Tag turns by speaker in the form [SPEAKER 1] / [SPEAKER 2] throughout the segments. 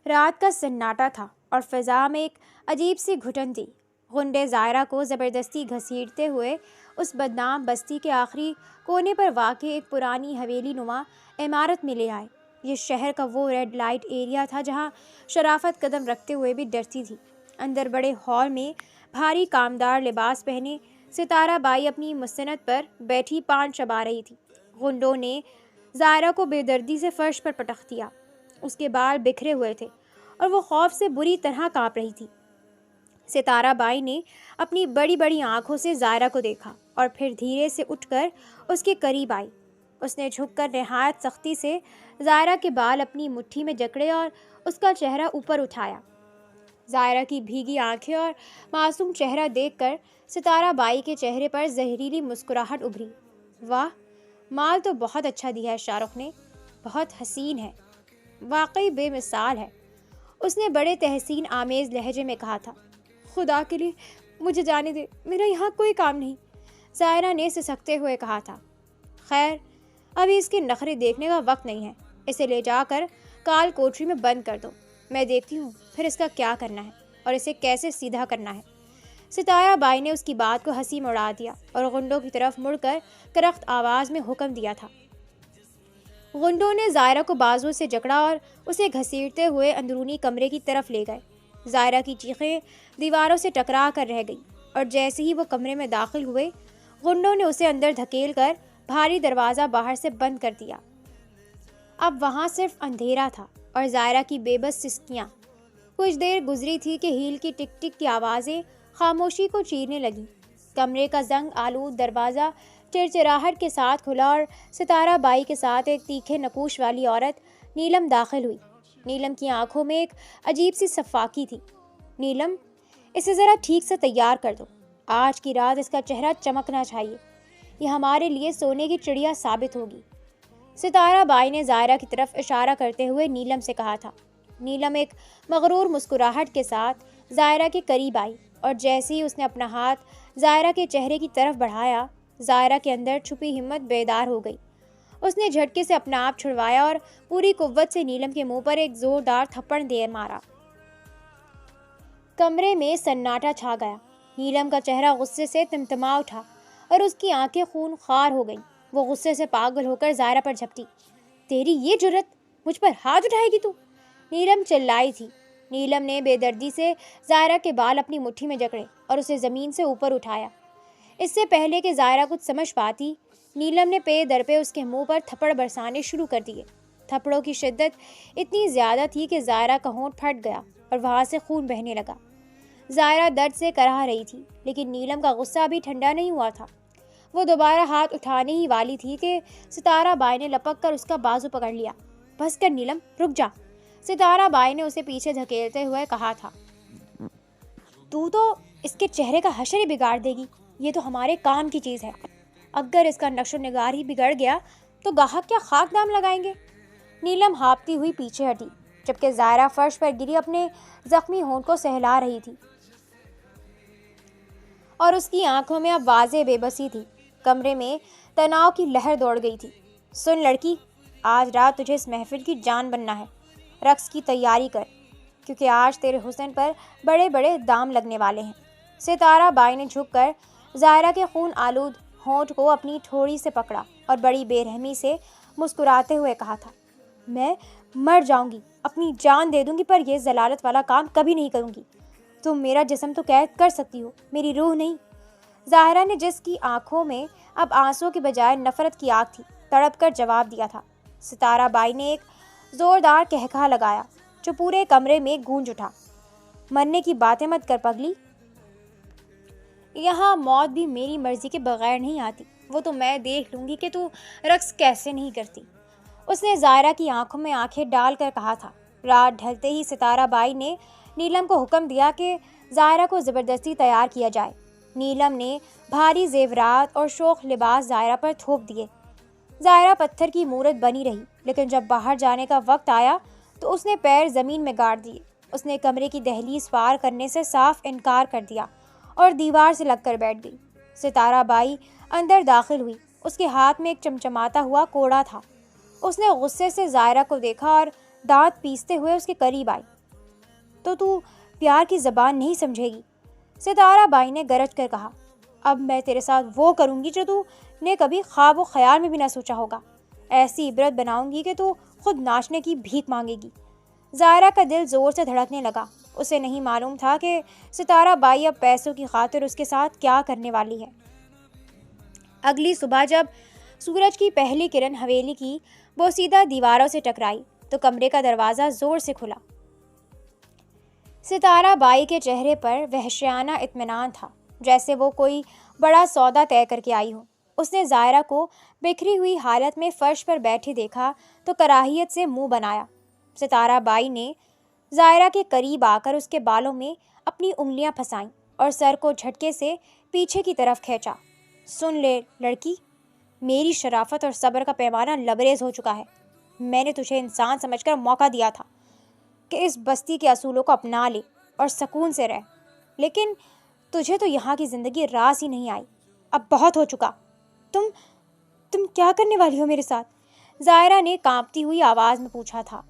[SPEAKER 1] رات کا سناٹا تھا اور فضا میں ایک عجیب سی گھٹن تھی۔ غنڈے زائرہ کو زبردستی گھسیٹتے ہوئے اس بدنام بستی کے آخری کونے پر واقع ایک پرانی حویلی نما عمارت میں لے آئے۔ یہ شہر کا وہ ریڈ لائٹ ایریا تھا جہاں شرافت قدم رکھتے ہوئے بھی ڈرتی تھی۔ اندر بڑے ہال میں بھاری کامدار لباس پہنے ستارہ بائی اپنی مسند پر بیٹھی پان چبا رہی تھی۔ غنڈوں نے زائرہ کو بے دردی سے فرش پر پٹخ دیا۔ اس کے بال بکھرے ہوئے تھے اور وہ خوف سے بری طرح کانپ رہی تھی۔ ستارہ بائی نے اپنی بڑی بڑی آنکھوں سے زائرہ کو دیکھا اور پھر دھیرے سے اٹھ کر اس کے قریب آئی۔ اس نے جھک کر نہایت سختی سے زائرہ کے بال اپنی مٹھی میں جکڑے اور اس کا چہرہ اوپر اٹھایا۔ زائرہ کی بھیگی آنکھیں اور معصوم چہرہ دیکھ کر ستارہ بائی کے چہرے پر زہریلی مسکراہٹ ابھری۔ واہ، مال تو بہت اچھا دیا ہے شاہ رخ نے، بہت حسین ہے، واقعی بے مثال ہے، اس نے بڑے تحسین آمیز لہجے میں کہا تھا۔ خدا کے لیے مجھے جانے دے، میرا یہاں کوئی کام نہیں، زائرہ نے سسکتے ہوئے کہا تھا۔ خیر، ابھی اس کے نخرے دیکھنے کا وقت نہیں ہے، اسے لے جا کر کال کوٹری میں بند کر دو، میں دیکھتی ہوں پھر اس کا کیا کرنا ہے اور اسے کیسے سیدھا کرنا ہے۔ ستارہ بائی نے اس کی بات کو ہنسی میں اڑا دیا اور غنڈوں کی طرف مڑ کر کرخت آواز میں حکم دیا تھا۔ غنڈوں نے زائرہ کو بازو سے جکڑا اور اسے گھسیٹتے ہوئے اندرونی کمرے کی طرف لے گئے۔ زائرہ کی چیخیں دیواروں سے ٹکرا کر رہ گئیں اور جیسے ہی وہ کمرے میں داخل ہوئے، غنڈوں نے اسے اندر دھکیل کر بھاری دروازہ باہر سے بند کر دیا۔ اب وہاں صرف اندھیرا تھا اور زائرہ کی بے بس سسکیاں۔ کچھ دیر گزری تھی کہ ہیل کی ٹک ٹک کی آوازیں خاموشی کو چیرنے لگیں۔ کمرے کا زنگ آلود دروازہ چرچراہٹ کے ساتھ کھلا اور ستارہ بائی کے ساتھ ایک تیکھے نقوش والی عورت نیلم داخل ہوئی۔ نیلم کی آنکھوں میں ایک عجیب سی صفاکی تھی۔ نیلم، اسے ذرا ٹھیک سے تیار کر دو، آج کی رات اس کا چہرہ چمکنا چاہیے، یہ ہمارے لیے سونے کی چڑیا ثابت ہوگی۔ ستارہ بائی نے زائرہ کی طرف اشارہ کرتے ہوئے نیلم سے کہا تھا۔ نیلم ایک مغرور مسکراہٹ کے ساتھ زائرہ کے قریب آئی اور جیسے ہی اس نے اپنا ہاتھ زائرہ کے چہرے کی طرف بڑھایا، زائرہ کے اندر چھپی ہمت بیدار ہو گئی۔ اس نے جھٹکے سے اپنا آپ چھڑوایا اور پوری قوت سے نیلم کے منہ پر ایک زوردار تھپڑ دے مارا۔ کمرے میں سناٹا چھا گیا۔ نیلم کا چہرہ غصے سے تمتما اٹھا اور اس کی آنکھیں خون خوار ہو گئیں۔ وہ غصے سے پاگل ہو کر زائرہ پر جھپٹی۔ تیری یہ جرت، مجھ پر ہاتھ اٹھائے گی تو؟ نیلم چلائی تھی۔ نیلم نے بے دردی سے زائرہ کے بال اپنی مٹھی میں جکڑے اور اسے زمین سے اوپر اٹھایا۔ اس سے پہلے کہ زائرہ کچھ سمجھ پاتی، نیلم نے پے در پہ اس کے منہ پر تھپڑ برسانے شروع کر دیے۔ تھپڑوں کی شدت اتنی زیادہ تھی کہ زائرہ کا ہونٹ پھٹ گیا اور وہاں سے خون بہنے لگا۔ زائرہ درد سے کرا رہی تھی، لیکن نیلم کا غصہ ابھی ٹھنڈا نہیں ہوا تھا۔ وہ دوبارہ ہاتھ اٹھانے ہی والی تھی کہ ستارہ بائی نے لپک کر اس کا بازو پکڑ لیا۔ بس کر نیلم، رک جا، ستارہ بائی نے اسے پیچھے دھکیلتے ہوئے کہا تھا۔ تو اس کے چہرے کا حشر ہی بگاڑ دے گی، یہ تو ہمارے کام کی چیز ہے، اگر اس کا نقش و نگار ہی بگڑ گیا تو گاہک کیا خاک دام لگائیں گے۔ نیلم ہانپتی ہوئی پیچھے ہٹی جبکہ زائرہ فرش پر گری اپنے زخمی ہونٹ کو سہلا رہی تھی اور اس کی آنکھوں میں اب واضح بے بسی تھی۔ کمرے میں تناؤ کی لہر دوڑ گئی تھی۔ سن لڑکی، آج رات تجھے اس محفل کی جان بننا ہے، رقص کی تیاری کر، کیونکہ آج تیرے حسن پر بڑے بڑے دام لگنے والے ہیں۔ ستارہ بائی نے جھک کر زائرہ کے خون آلود ہونٹ کو اپنی ٹھوڑی سے پکڑا اور بڑی بے رحمی سے مسکراتے ہوئے کہا تھا۔ میں مر جاؤں گی، اپنی جان دے دوں گی، پر یہ ضلالت والا کام کبھی نہیں کروں گی۔ تم میرا جسم تو قید کر سکتی ہو، میری روح نہیں۔ زائرہ نے، جس کی آنکھوں میں اب آنسوں کے بجائے نفرت کی آگ تھی، تڑپ کر جواب دیا تھا۔ ستارہ بائی نے ایک زوردار قہقہا لگایا جو پورے کمرے میں گونج اٹھا۔ مرنے کی باتیں مت کر پگلی، یہاں موت بھی میری مرضی کے بغیر نہیں آتی، وہ تو میں دیکھ لوں گی کہ تو رقص کیسے نہیں کرتی۔ اس نے زائرہ کی آنکھوں میں آنکھیں ڈال کر کہا تھا۔ رات ڈھلتے ہی ستارہ بائی نے نیلم کو حکم دیا کہ زائرہ کو زبردستی تیار کیا جائے۔ نیلم نے بھاری زیورات اور شوخ لباس زائرہ پر تھوپ دیے۔ زائرہ پتھر کی مورت بنی رہی، لیکن جب باہر جانے کا وقت آیا تو اس نے پیر زمین میں گاڑ دیے۔ اس نے کمرے کی دہلیز پار کرنے سے صاف انکار کر دیا اور دیوار سے لگ کر بیٹھ گئی۔ ستارہ بائی اندر داخل ہوئی، اس کے ہاتھ میں ایک چمچماتا ہوا کوڑا تھا۔ اس نے غصے سے زائرہ کو دیکھا اور دانت پیستے ہوئے اس کے قریب آئی۔ تو پیار کی زبان نہیں سمجھے گی؟ ستارہ بائی نے گرج کر کہا۔ اب میں تیرے ساتھ وہ کروں گی جو تو نے کبھی خواب و خیال میں بھی نہ سوچا ہوگا۔ ایسی عبرت بناؤں گی کہ تو خود ناچنے کی بھیک مانگے گی۔ زائرہ کا دل زور سے دھڑکنے لگا۔ اسے نہیں معلوم تھا کہ ستارہ بائی اب پیسوں کی خاطر اس کے ساتھ کیا کرنے والی ہے۔ اگلی صبح جب سورج کی پہلی کرن حویلی کی بوسیدہ دیواروں سے ٹکرائی تو کمرے کا دروازہ زور سے کھلا۔ ستارہ بائی کے چہرے پر وحشیانہ اطمینان تھا، جیسے وہ کوئی بڑا سودا طے کر کے آئی ہو۔ اس نے زائرہ کو بکھری ہوئی حالت میں فرش پر بیٹھی دیکھا تو کراہیت سے منہ بنایا۔ ستارہ بائی نے زائرہ کے قریب آ کر اس کے بالوں میں اپنی انگلیاں پھنسائیں اور سر کو جھٹکے سے پیچھے کی طرف کھینچا۔ سن لے لڑکی، میری شرافت اور صبر کا پیمانہ لبریز ہو چکا ہے۔ میں نے تجھے انسان سمجھ کر موقع دیا تھا کہ اس بستی کے اصولوں کو اپنا لے اور سکون سے رہ، لیکن تجھے تو یہاں کی زندگی راس ہی نہیں آئی۔ اب بہت ہو چکا۔ تم کیا کرنے والی ہو میرے ساتھ؟ زائرہ نے کانپتی ہوئی آواز میں پوچھا تھا۔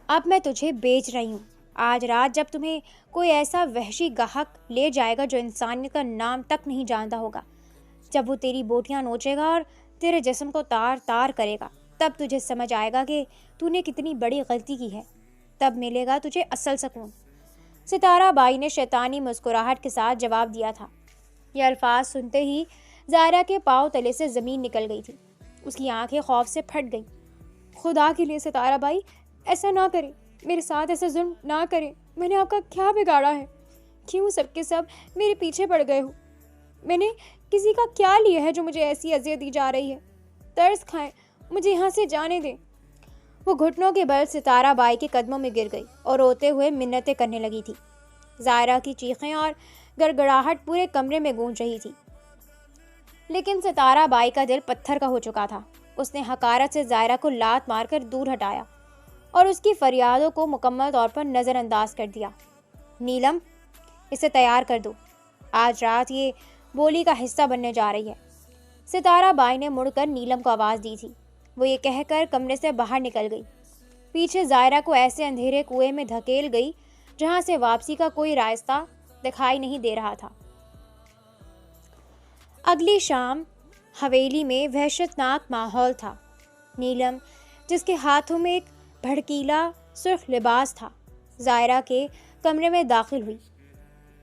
[SPEAKER 1] اب میں تجھے بیچ رہی ہوں۔ آج رات جب تمہیں کوئی ایسا وحشی گاہک لے جائے گا جو انسانیت کا نام تک نہیں جانتا ہوگا، جب وہ تیری بوٹیاں نوچے گا اور تیرے جسم کو تار تار کرے گا، تب تجھے سمجھ آئے گا کہ تو نے کتنی بڑی غلطی کی ہے۔ تب ملے گا تجھے اصل سکون۔ ستارہ بائی نے شیطانی مسکراہٹ کے ساتھ جواب دیا تھا۔ یہ الفاظ سنتے ہی زائرہ کے پاؤں تلے سے زمین نکل گئی تھی۔ اس کی آنکھیں خوف سے پھٹ گئیں۔ خدا کے لیے ستارہ بائی، ایسا نہ کریں، میرے ساتھ ایسا ظلم نہ کریں۔ میں نے آپ کا کیا بگاڑا ہے؟ کیوں سب کے سب میرے پیچھے پڑ گئے ہو؟ میں نے کسی کا کیا لیا ہے جو مجھے ایسی اذیت دی جا رہی ہے؟ ترس کھائیں، مجھے یہاں سے جانے دیں۔ وہ گھٹنوں کے بل ستارہ بائی کے قدموں میں گر گئی اور روتے ہوئے منتیں کرنے لگی تھی۔ زائرہ کی چیخیں اور گڑگڑاہٹ پورے کمرے میں گونج رہی تھی، لیکن ستارہ بائی کا دل پتھر کا ہو چکا تھا۔ اس نے حقارت سے زائرہ کو لات مار کر دور ہٹایا اور اس کی فریادوں کو مکمل طور پر نظر انداز کر دیا۔ نیلم، اسے تیار کر دو، آج رات یہ بولی کا حصہ بننے جا رہی ہے۔ ستارہ بائی نے مڑ کر نیلم کو آواز دی تھی۔ وہ یہ کہہ کر کمرے سے باہر نکل گئی۔ پیچھے زائرہ کو ایسے اندھیرے کنویں میں دھکیل گئی جہاں سے واپسی کا کوئی راستہ دکھائی نہیں دے رہا تھا۔ اگلی شام حویلی میں وحشت ناک ماحول تھا۔ نیلم، جس کے ہاتھوں میں ایک بھڑکیلا سرخ لباس تھا، زائرہ کے کمرے میں داخل ہوئی۔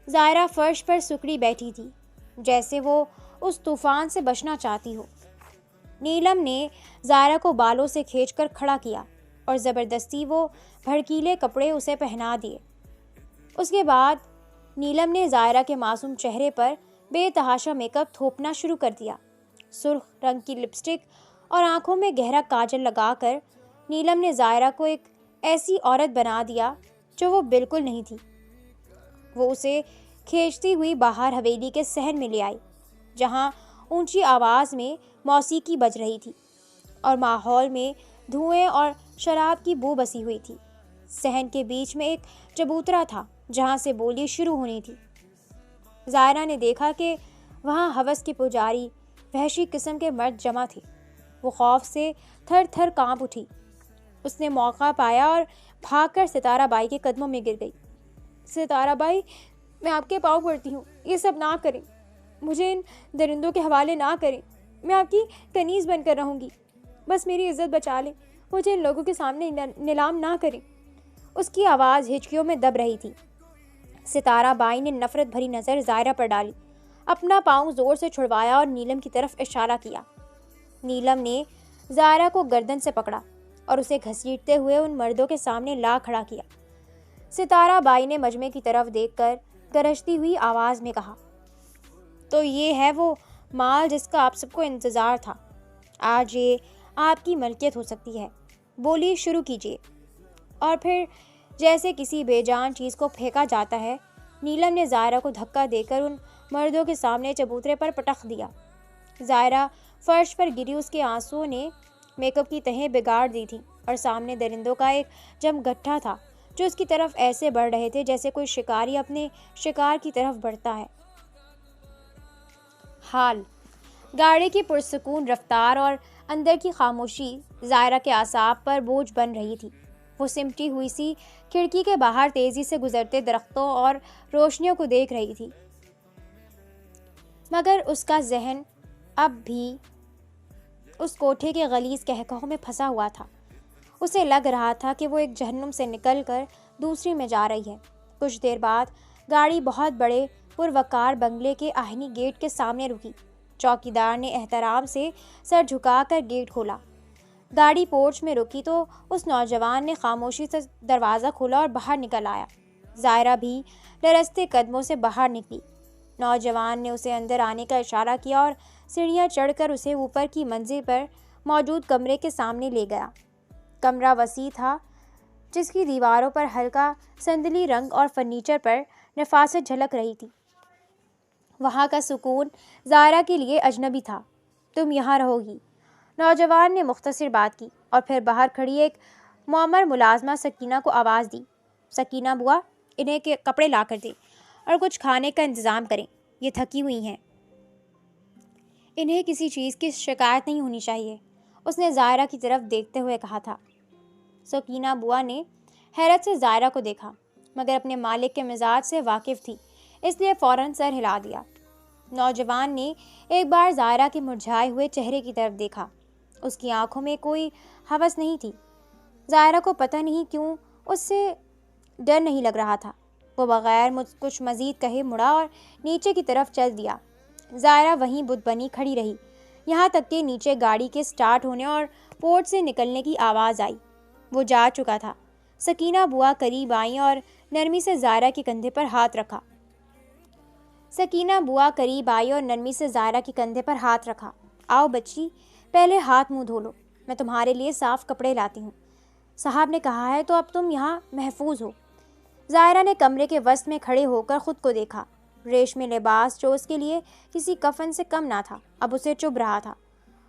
[SPEAKER 1] زائرہ فرش پر سکڑی بیٹھی تھی، جیسے وہ اس طوفان سے بچنا چاہتی ہو۔ نیلم نے زائرہ کو بالوں سے کھینچ کر کھڑا کیا اور زبردستی وہ بھڑکیلے کپڑے اسے پہنا دیے۔ اس کے بعد نیلم نے زائرہ کے معصوم چہرے پر بے تحاشا میک اپ تھوپنا شروع کر دیا۔ سرخ رنگ کی لپسٹک اور آنکھوں میں گہرا کاجل لگا کر نیلم نے زائرہ کو ایک ایسی عورت بنا دیا جو وہ بالکل نہیں تھی۔ وہ اسے کھینچتی ہوئی باہر حویلی کے صحن میں لے آئی، جہاں اونچی آواز میں موسیقی بج رہی تھی اور ماحول میں دھوئیں اور شراب کی بو بسی ہوئی تھی۔ صحن کے بیچ میں ایک چبوترا تھا جہاں سے بولی شروع ہونی تھی۔ زائرہ نے دیکھا کہ وہاں ہوس کے پجاری، وحشی قسم کے مرد جمع تھے۔ وہ خوف سے تھر تھر کانپ اٹھی۔ اس نے موقع پایا اور بھاگ کر ستارہ بائی کے قدموں میں گر گئی۔ ستارہ بائی، میں آپ کے پاؤں پڑتی ہوں، یہ سب نہ کریں، مجھے ان درندوں کے حوالے نہ کریں، میں آپ کی کنیز بن کر رہوں گی، بس میری عزت بچا لیں، مجھے ان لوگوں کے سامنے نیلام نہ کریں۔ اس کی آواز ہچکیوں میں دب رہی تھی۔ ستارہ بائی نے نفرت بھری نظر زائرہ پر ڈالی، اپنا پاؤں زور سے چھڑوایا اور نیلم کی طرف اشارہ کیا۔ نیلم نے زائرہ کو گردن سے پکڑا اور اسے گھسیٹتے ہوئے ان مردوں کے سامنے لا کھڑا کیا۔ ستارہ بائی نے مجمع کی طرف دیکھ کر گرجتی ہوئی آواز میں کہا، تو یہ ہے وہ مال جس کا آپ سب کو انتظار تھا، آج یہ آپ کی ملکیت ہو سکتی ہے، بولی شروع کیجیے۔ اور پھر جیسے کسی بے جان چیز کو پھینکا جاتا ہے، نیلم نے زائرہ کو دھکا دے کر ان مردوں کے سامنے چبوترے پر پٹخ دیا۔ زائرہ فرش پر گری، اس کے آنسوؤں نے میک اپ کی تہیں بگاڑ دی تھی اور سامنے درندوں کا ایک جم گٹھا تھا جو اس کی طرف ایسے بڑھ رہے تھے جیسے کوئی شکاری اپنے شکار کی طرف بڑھتا ہے۔ حال گاڑی کی پرسکون رفتار اور اندر کی خاموشی ظاہرہ کے اعصاب پر بوجھ بن رہی تھی۔ وہ سمٹی ہوئی سی کھڑکی کے باہر تیزی سے گزرتے درختوں اور روشنیوں کو دیکھ رہی تھی، مگر اس کا ذہن اب بھی اس کوٹھے کے غلیظ کہکہوں میں پھنسا ہوا تھا۔ اسے لگ رہا تھا کہ وہ ایک جہنم سے نکل کر دوسری میں جا رہی ہے۔ کچھ دیر بعد گاڑی بہت بڑے پروقار بنگلے کے آہنی گیٹ کے سامنے رکی۔ چوکیدار نے احترام سے سر جھکا کر گیٹ کھولا۔ گاڑی پورچ میں رکی تو اس نوجوان نے خاموشی سے دروازہ کھولا اور باہر نکل آیا۔ ظاہرہ بھی لرزتے قدموں سے باہر نکلی۔ نوجوان نے اسے اندر آنے کا اشارہ کیا اور سیڑھیاں چڑھ کر اسے اوپر کی منزل پر موجود کمرے کے سامنے لے گیا۔ کمرہ وسیع تھا، جس کی دیواروں پر ہلکا سندلی رنگ اور فرنیچر پر نفاست جھلک رہی تھی۔ وہاں کا سکون ظاہرہ کے لیے اجنبی تھا۔ تم یہاں رہو گی، نوجوان نے مختصر بات کی اور پھر باہر کھڑی ایک معمر ملازمہ سکینہ کو آواز دی۔ سکینہ بوا، انہیں کے کپڑے لا کر دیں اور کچھ کھانے کا انتظام کریں، یہ تھکی ہوئی ہیں۔ انہیں کسی چیز کی شکایت نہیں ہونی چاہیے، اس نے ظاہرہ کی طرف دیکھتے ہوئے کہا تھا۔ سکینہ بوا نے حیرت سے ظاہرہ کو دیکھا، مگر اپنے مالک کے مزاج سے واقف تھی، اس لیے فوراً سر ہلا دیا۔ نوجوان نے ایک بار ظاہرہ کے مرجھائے ہوئے چہرے کی طرف دیکھا۔ اس کی آنکھوں میں کوئی ہوس نہیں تھی۔ ظاہرہ کو پتہ نہیں کیوں اس سے ڈر نہیں لگ رہا تھا۔ وہ بغیر کچھ مزید کہے مڑا اور نیچے کی طرف چل دیا۔ ظاہرہ وہیں بت بنی کھڑی رہی، یہاں تک کہ نیچے گاڑی کے سٹارٹ ہونے اور پورٹ سے نکلنے کی آواز آئی۔ وہ جا چکا تھا۔ سکینہ بوا قریب آئیں اور نرمی سے ظاہرہ کے کندھے پر ہاتھ رکھا۔ آؤ بچی، پہلے ہاتھ منہ دھو لو، میں تمہارے لیے صاف کپڑے لاتی ہوں۔ صاحب نے کہا ہے تو اب تم یہاں محفوظ ہو۔ ظاہرہ نے کمرے کے وسط میں کھڑے ہو کر خود کو دیکھا۔ ریشمی لباس جو اس کے لیے کسی کفن سے کم نہ تھا، اب اسے چبھ رہا تھا۔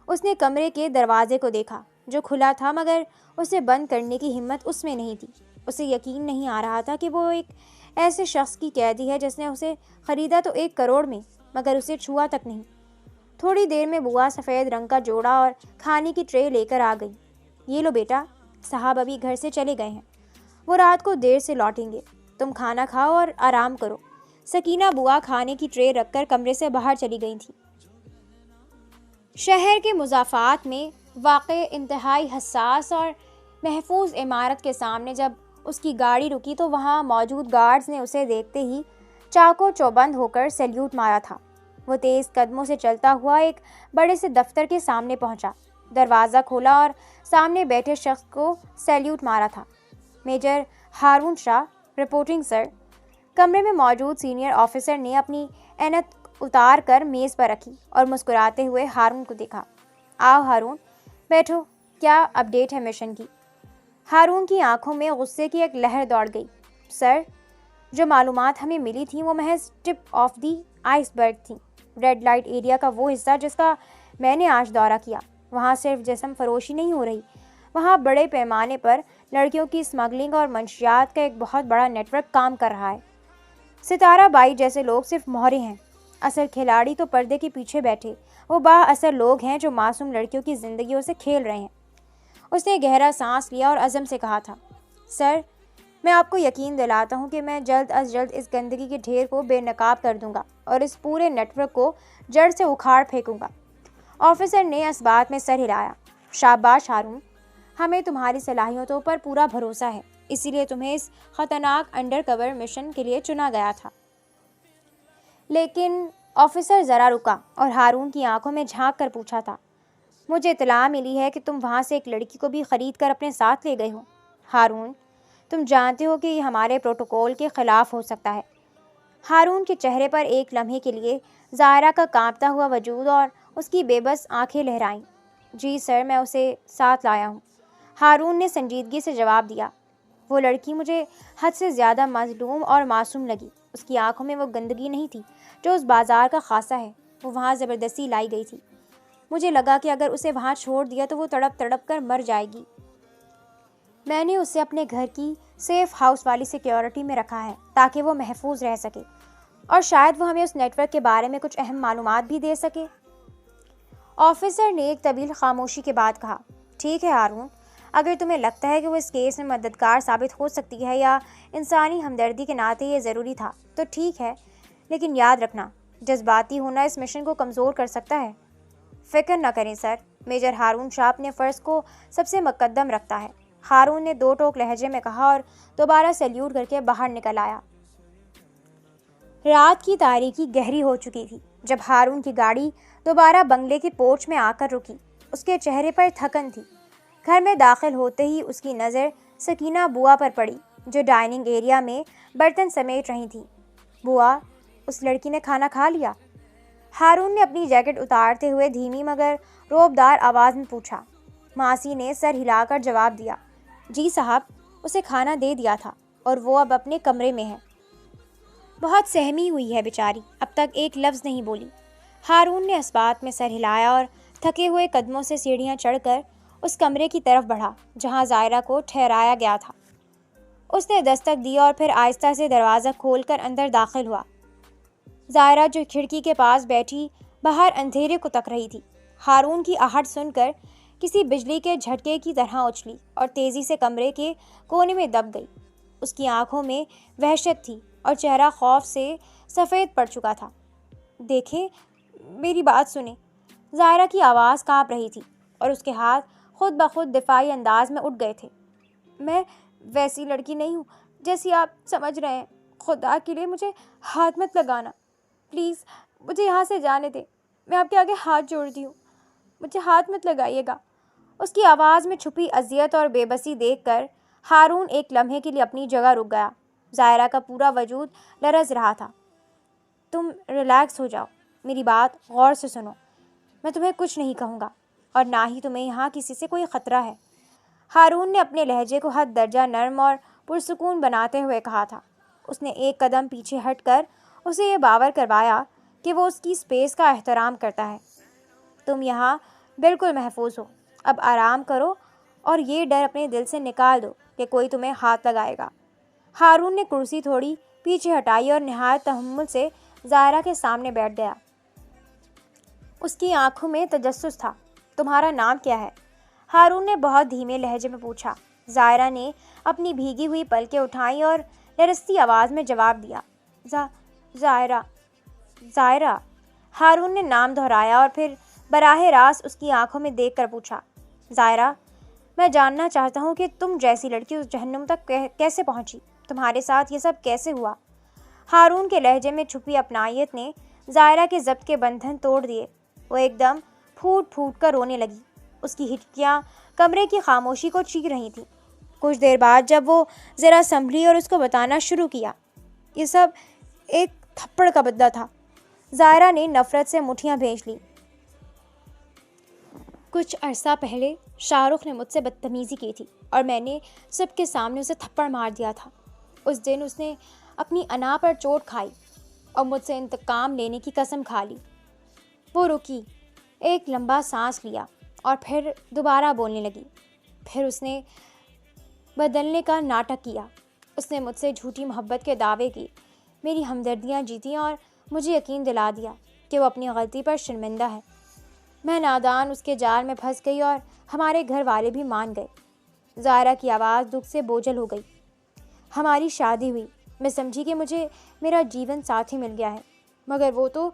[SPEAKER 1] اس نے کمرے کے دروازے کو دیکھا جو کھلا تھا، مگر اسے بند کرنے کی ہمت اس میں نہیں تھی۔ اسے یقین نہیں آ رہا تھا کہ وہ ایک ایسے شخص کی قیدی ہے جس نے اسے خریدا تو 1 کروڑ میں، مگر اسے چھوا تک نہیں۔ تھوڑی دیر میں بوا سفید رنگ کا جوڑا اور کھانے کی ٹرے لے کر آ گئی۔ یہ لو بیٹا، صاحب ابھی گھر سے چلے گئے ہیں، وہ رات کو دیر سے لوٹیں گے، تم کھانا کھاؤ اور آرام کرو۔ سکینہ بوا کھانے کی ٹرے رکھ کر کمرے سے باہر چلی گئی تھی۔ شہر کے مضافات میں واقع انتہائی حساس اور محفوظ عمارت کے سامنے جب اس کی گاڑی رکی تو وہاں موجود گارڈز نے اسے دیکھتے ہی چاقو چوبند ہو کر سیلیوٹ مارا تھا۔ وہ تیز قدموں سے چلتا ہوا ایک بڑے سے دفتر کے سامنے پہنچا، دروازہ کھولا اور سامنے بیٹھے شخص کو سیلیوٹ مارا تھا۔ میجر ہارون شاہ رپورٹنگ سر۔ کمرے میں موجود سینئر آفیسر نے اپنی اینت اتار کر میز پر رکھی اور مسکراتے ہوئے ہارون کو دیکھا۔ آؤ ہارون، بیٹھو، کیا اپ ڈیٹ ہے مشن کی؟ ہارون کی آنکھوں میں غصے کی ایک لہر دوڑ گئی۔ سر، جو معلومات ہمیں ملی تھیں وہ محض ٹپ آف دی آئس برگ تھیں۔ ریڈ لائٹ ایریا کا وہ حصہ جس کا میں نے آج دورہ کیا، وہاں صرف جسم فروشی نہیں ہو رہی، وہاں بڑے پیمانے پر لڑکیوں کی اسمگلنگ اور منشیات کا ایک بہت بڑا نیٹ ورک کام کر رہا ہے۔ ستارہ بائی جیسے لوگ صرف مہرے ہیں، اصل کھلاڑی تو پردے کے پیچھے بیٹھے وہ با اثر لوگ ہیں جو معصوم لڑکیوں کی زندگیوں سے کھیل رہے ہیں۔ اس نے گہرا سانس لیا اور عزم سے کہا تھا، سر، میں آپ کو یقین دلاتا ہوں کہ میں جلد از جلد اس گندگی کے ڈھیر کو بے نقاب کر دوں گا اور اس پورے نیٹ ورک کو جڑ سے اکھاڑ پھینکوں گا۔ آفیسر نے اس بات میں سر ہلایا۔ شاباش ہارون، ہمیں تمہاری صلاحیتوں پر پورا بھروسہ ہے، اسی لیے تمہیں اس خطرناک انڈر کور مشن کے لیے چنا گیا تھا۔ لیکن آفیسر ذرا رکا اور ہارون کی آنکھوں میں جھانک کر پوچھا تھا، مجھے اطلاع ملی ہے کہ تم وہاں سے ایک لڑکی کو بھی خرید کر اپنے ساتھ لے گئے ہو۔ ہارون، تم جانتے ہو کہ یہ ہمارے پروٹوکول کے خلاف ہو سکتا ہے۔ ہارون کے چہرے پر ایک لمحے کے لیے ظاہرہ کا کانپتا ہوا وجود اور اس کی بے بس آنکھیں لہرائیں۔ جی سر، میں اسے ساتھ لایا ہوں، ہارون نے سنجیدگی سے جواب دیا۔ وہ لڑکی مجھے حد سے زیادہ مظلوم اور معصوم لگی۔ اس کی آنکھوں میں وہ گندگی نہیں تھی جو اس بازار کا خاصہ ہے، وہ وہاں زبردستی لائی گئی تھی۔ مجھے لگا کہ اگر اسے وہاں چھوڑ دیا تو وہ تڑپ تڑپ کر مر جائے گی۔ میں نے اسے اپنے گھر کی سیف ہاؤس والی سیکیورٹی میں رکھا ہے تاکہ وہ محفوظ رہ سکے، اور شاید وہ ہمیں اس نیٹ ورک کے بارے میں کچھ اہم معلومات بھی دے سکے۔ آفیسر نے ایک طویل خاموشی کے بعد کہا، ٹھیک ہے ہارون، اگر تمہیں لگتا ہے کہ وہ اس کیس میں مددگار ثابت ہو سکتی ہے یا انسانی ہمدردی کے ناطے یہ ضروری تھا تو ٹھیک ہے، لیکن یاد رکھنا جذباتی ہونا اس مشن کو کمزور کر سکتا ہے۔ فکر نہ کریں سر، میجر ہارون شاہ اپنے فرض کو سب سے مقدم رکھتا ہے، ہارون نے دو ٹوک لہجے میں کہا اور دوبارہ سیلیوٹ کر کے باہر نکل آیا۔ رات کی تاریکی گہری ہو چکی تھی جب ہارون کی گاڑی دوبارہ بنگلے کے پورچ میں آ کر رکی۔ اس کے چہرے پر تھکن تھی۔ گھر میں داخل ہوتے ہی اس کی نظر سکینہ بوا پر پڑی جو ڈائننگ ایریا میں برتن سمیٹ رہی تھیں۔ بوا، اس لڑکی نے کھانا کھا لیا؟ ہارون نے اپنی جیکٹ اتارتے ہوئے دھیمی مگر روبدار آواز میں پوچھا۔ ماسی نے سر ہلا کر جواب دیا، جی صاحب، اسے کھانا دے دیا تھا اور وہ اب اپنے کمرے میں ہے۔ بہت سہمی ہوئی ہے بیچاری، اب تک ایک لفظ نہیں بولی۔ ہارون نے اس بات میں سر ہلایا اور تھکے ہوئے قدموں سے سیڑھیاں چڑھ کر اس کمرے کی طرف بڑھا جہاں زائرہ کو ٹھہرایا گیا تھا۔ اس نے دستک دی اور پھر آہستہ سے دروازہ کھول کر اندر داخل ہوا۔ زائرہ جو کھڑکی کے پاس بیٹھی باہر اندھیرے کو تک رہی تھی، ہارون کی آہٹ سن کر کسی بجلی کے جھٹکے کی طرح اچھلی اور تیزی سے کمرے کے کونے میں دب گئی۔ اس کی آنکھوں میں وحشت تھی اور چہرہ خوف سے سفید پڑ چکا تھا۔ دیکھیں، میری بات سنیں۔ زائرہ کی آواز کانپ رہی تھی اور اس کے ہاتھ خود بخود دفاعی انداز میں اٹھ گئے تھے۔ میں ویسی لڑکی نہیں ہوں جیسی آپ سمجھ رہے ہیں، خدا کے لیے مجھے ہاتھ مت لگانا، پلیز مجھے یہاں سے جانے دیں، میں آپ کے آگے ہاتھ جوڑتی ہوں، مجھے ہاتھ مت لگائیے گا۔ اس کی آواز میں چھپی اذیت اور بے بسی دیکھ کر ہارون ایک لمحے کے لیے اپنی جگہ رک گیا۔ زائرہ کا پورا وجود لرز رہا تھا۔ تم ریلیکس ہو جاؤ، میری بات غور سے سنو، میں تمہیں کچھ نہیں کہوں گا اور نہ ہی تمہیں یہاں کسی سے کوئی خطرہ ہے۔ ہارون نے اپنے لہجے کو حد درجہ نرم اور پرسکون بناتے ہوئے کہا تھا۔ اس نے ایک قدم پیچھے ہٹ کر اسے یہ باور کروایا کہ وہ اس کی سپیس کا احترام کرتا ہے۔ تم یہاں بالکل محفوظ ہو، اب آرام کرو اور یہ ڈر اپنے دل سے نکال دو کہ کوئی تمہیں ہاتھ لگائے گا۔ ہارون نے کرسی تھوڑی پیچھے ہٹائی اور نہایت تحمل سے زائرہ کے سامنے بیٹھ گیا۔ اس کی آنکھوں میں تجسس تھا۔ تمہارا نام کیا ہے؟ ہارون نے بہت دھیمے لہجے میں پوچھا۔ زائرہ نے اپنی بھیگی ہوئی پلکیں اٹھائیں اور لرزتی آواز میں جواب دیا، زائرہ۔ زائرہ۔ ہارون نے نام دہرایا اور پھر براہ راست اس کی آنکھوں میں دیکھ کر پوچھا، زائرہ، میں جاننا چاہتا ہوں کہ تم جیسی لڑکی اس جہنم تک کیسے پہنچی؟ تمہارے ساتھ یہ سب کیسے ہوا؟ ہارون کے لہجے میں چھپی اپنائیت نے زائرہ کے ضبط کے بندھن توڑ دیے۔ وہ ایک دم پھوٹ پھوٹ کر رونے لگی۔ اس کی ہچکیاں کمرے کی خاموشی کو چیر رہی تھیں۔ کچھ دیر بعد جب وہ ذرا سنبھلی اور اس کو بتانا شروع کیا، یہ سب ایک تھپڑ کا بدلہ تھا۔ زائرہ نے نفرت سے مٹھیاں بھینچ لیں۔ کچھ عرصہ پہلے شاہ رخ نے مجھ سے بدتمیزی کی تھی اور میں نے سب کے سامنے اسے تھپڑ مار دیا تھا۔ اس دن اس نے اپنی انا پر چوٹ کھائی اور مجھ سے انتقام لینے کی قسم کھا لی۔ وہ رکی، ایک لمبا سانس لیا اور پھر دوبارہ بولنے لگی۔ پھر اس نے بدلنے کا ناٹک کیا۔ اس نے مجھ سے جھوٹی محبت کے دعوے کی، میری ہمدردیاں جیتیں اور مجھے یقین دلا دیا کہ وہ اپنی غلطی پر شرمندہ ہے۔ میں نادان اس کے جال میں پھنس گئی اور ہمارے گھر والے بھی مان گئے۔ زائرہ کی آواز دکھ سے بوجھل ہو گئی۔ ہماری شادی ہوئی، میں سمجھی کہ مجھے میرا جیون ساتھی مل گیا ہے، مگر وہ تو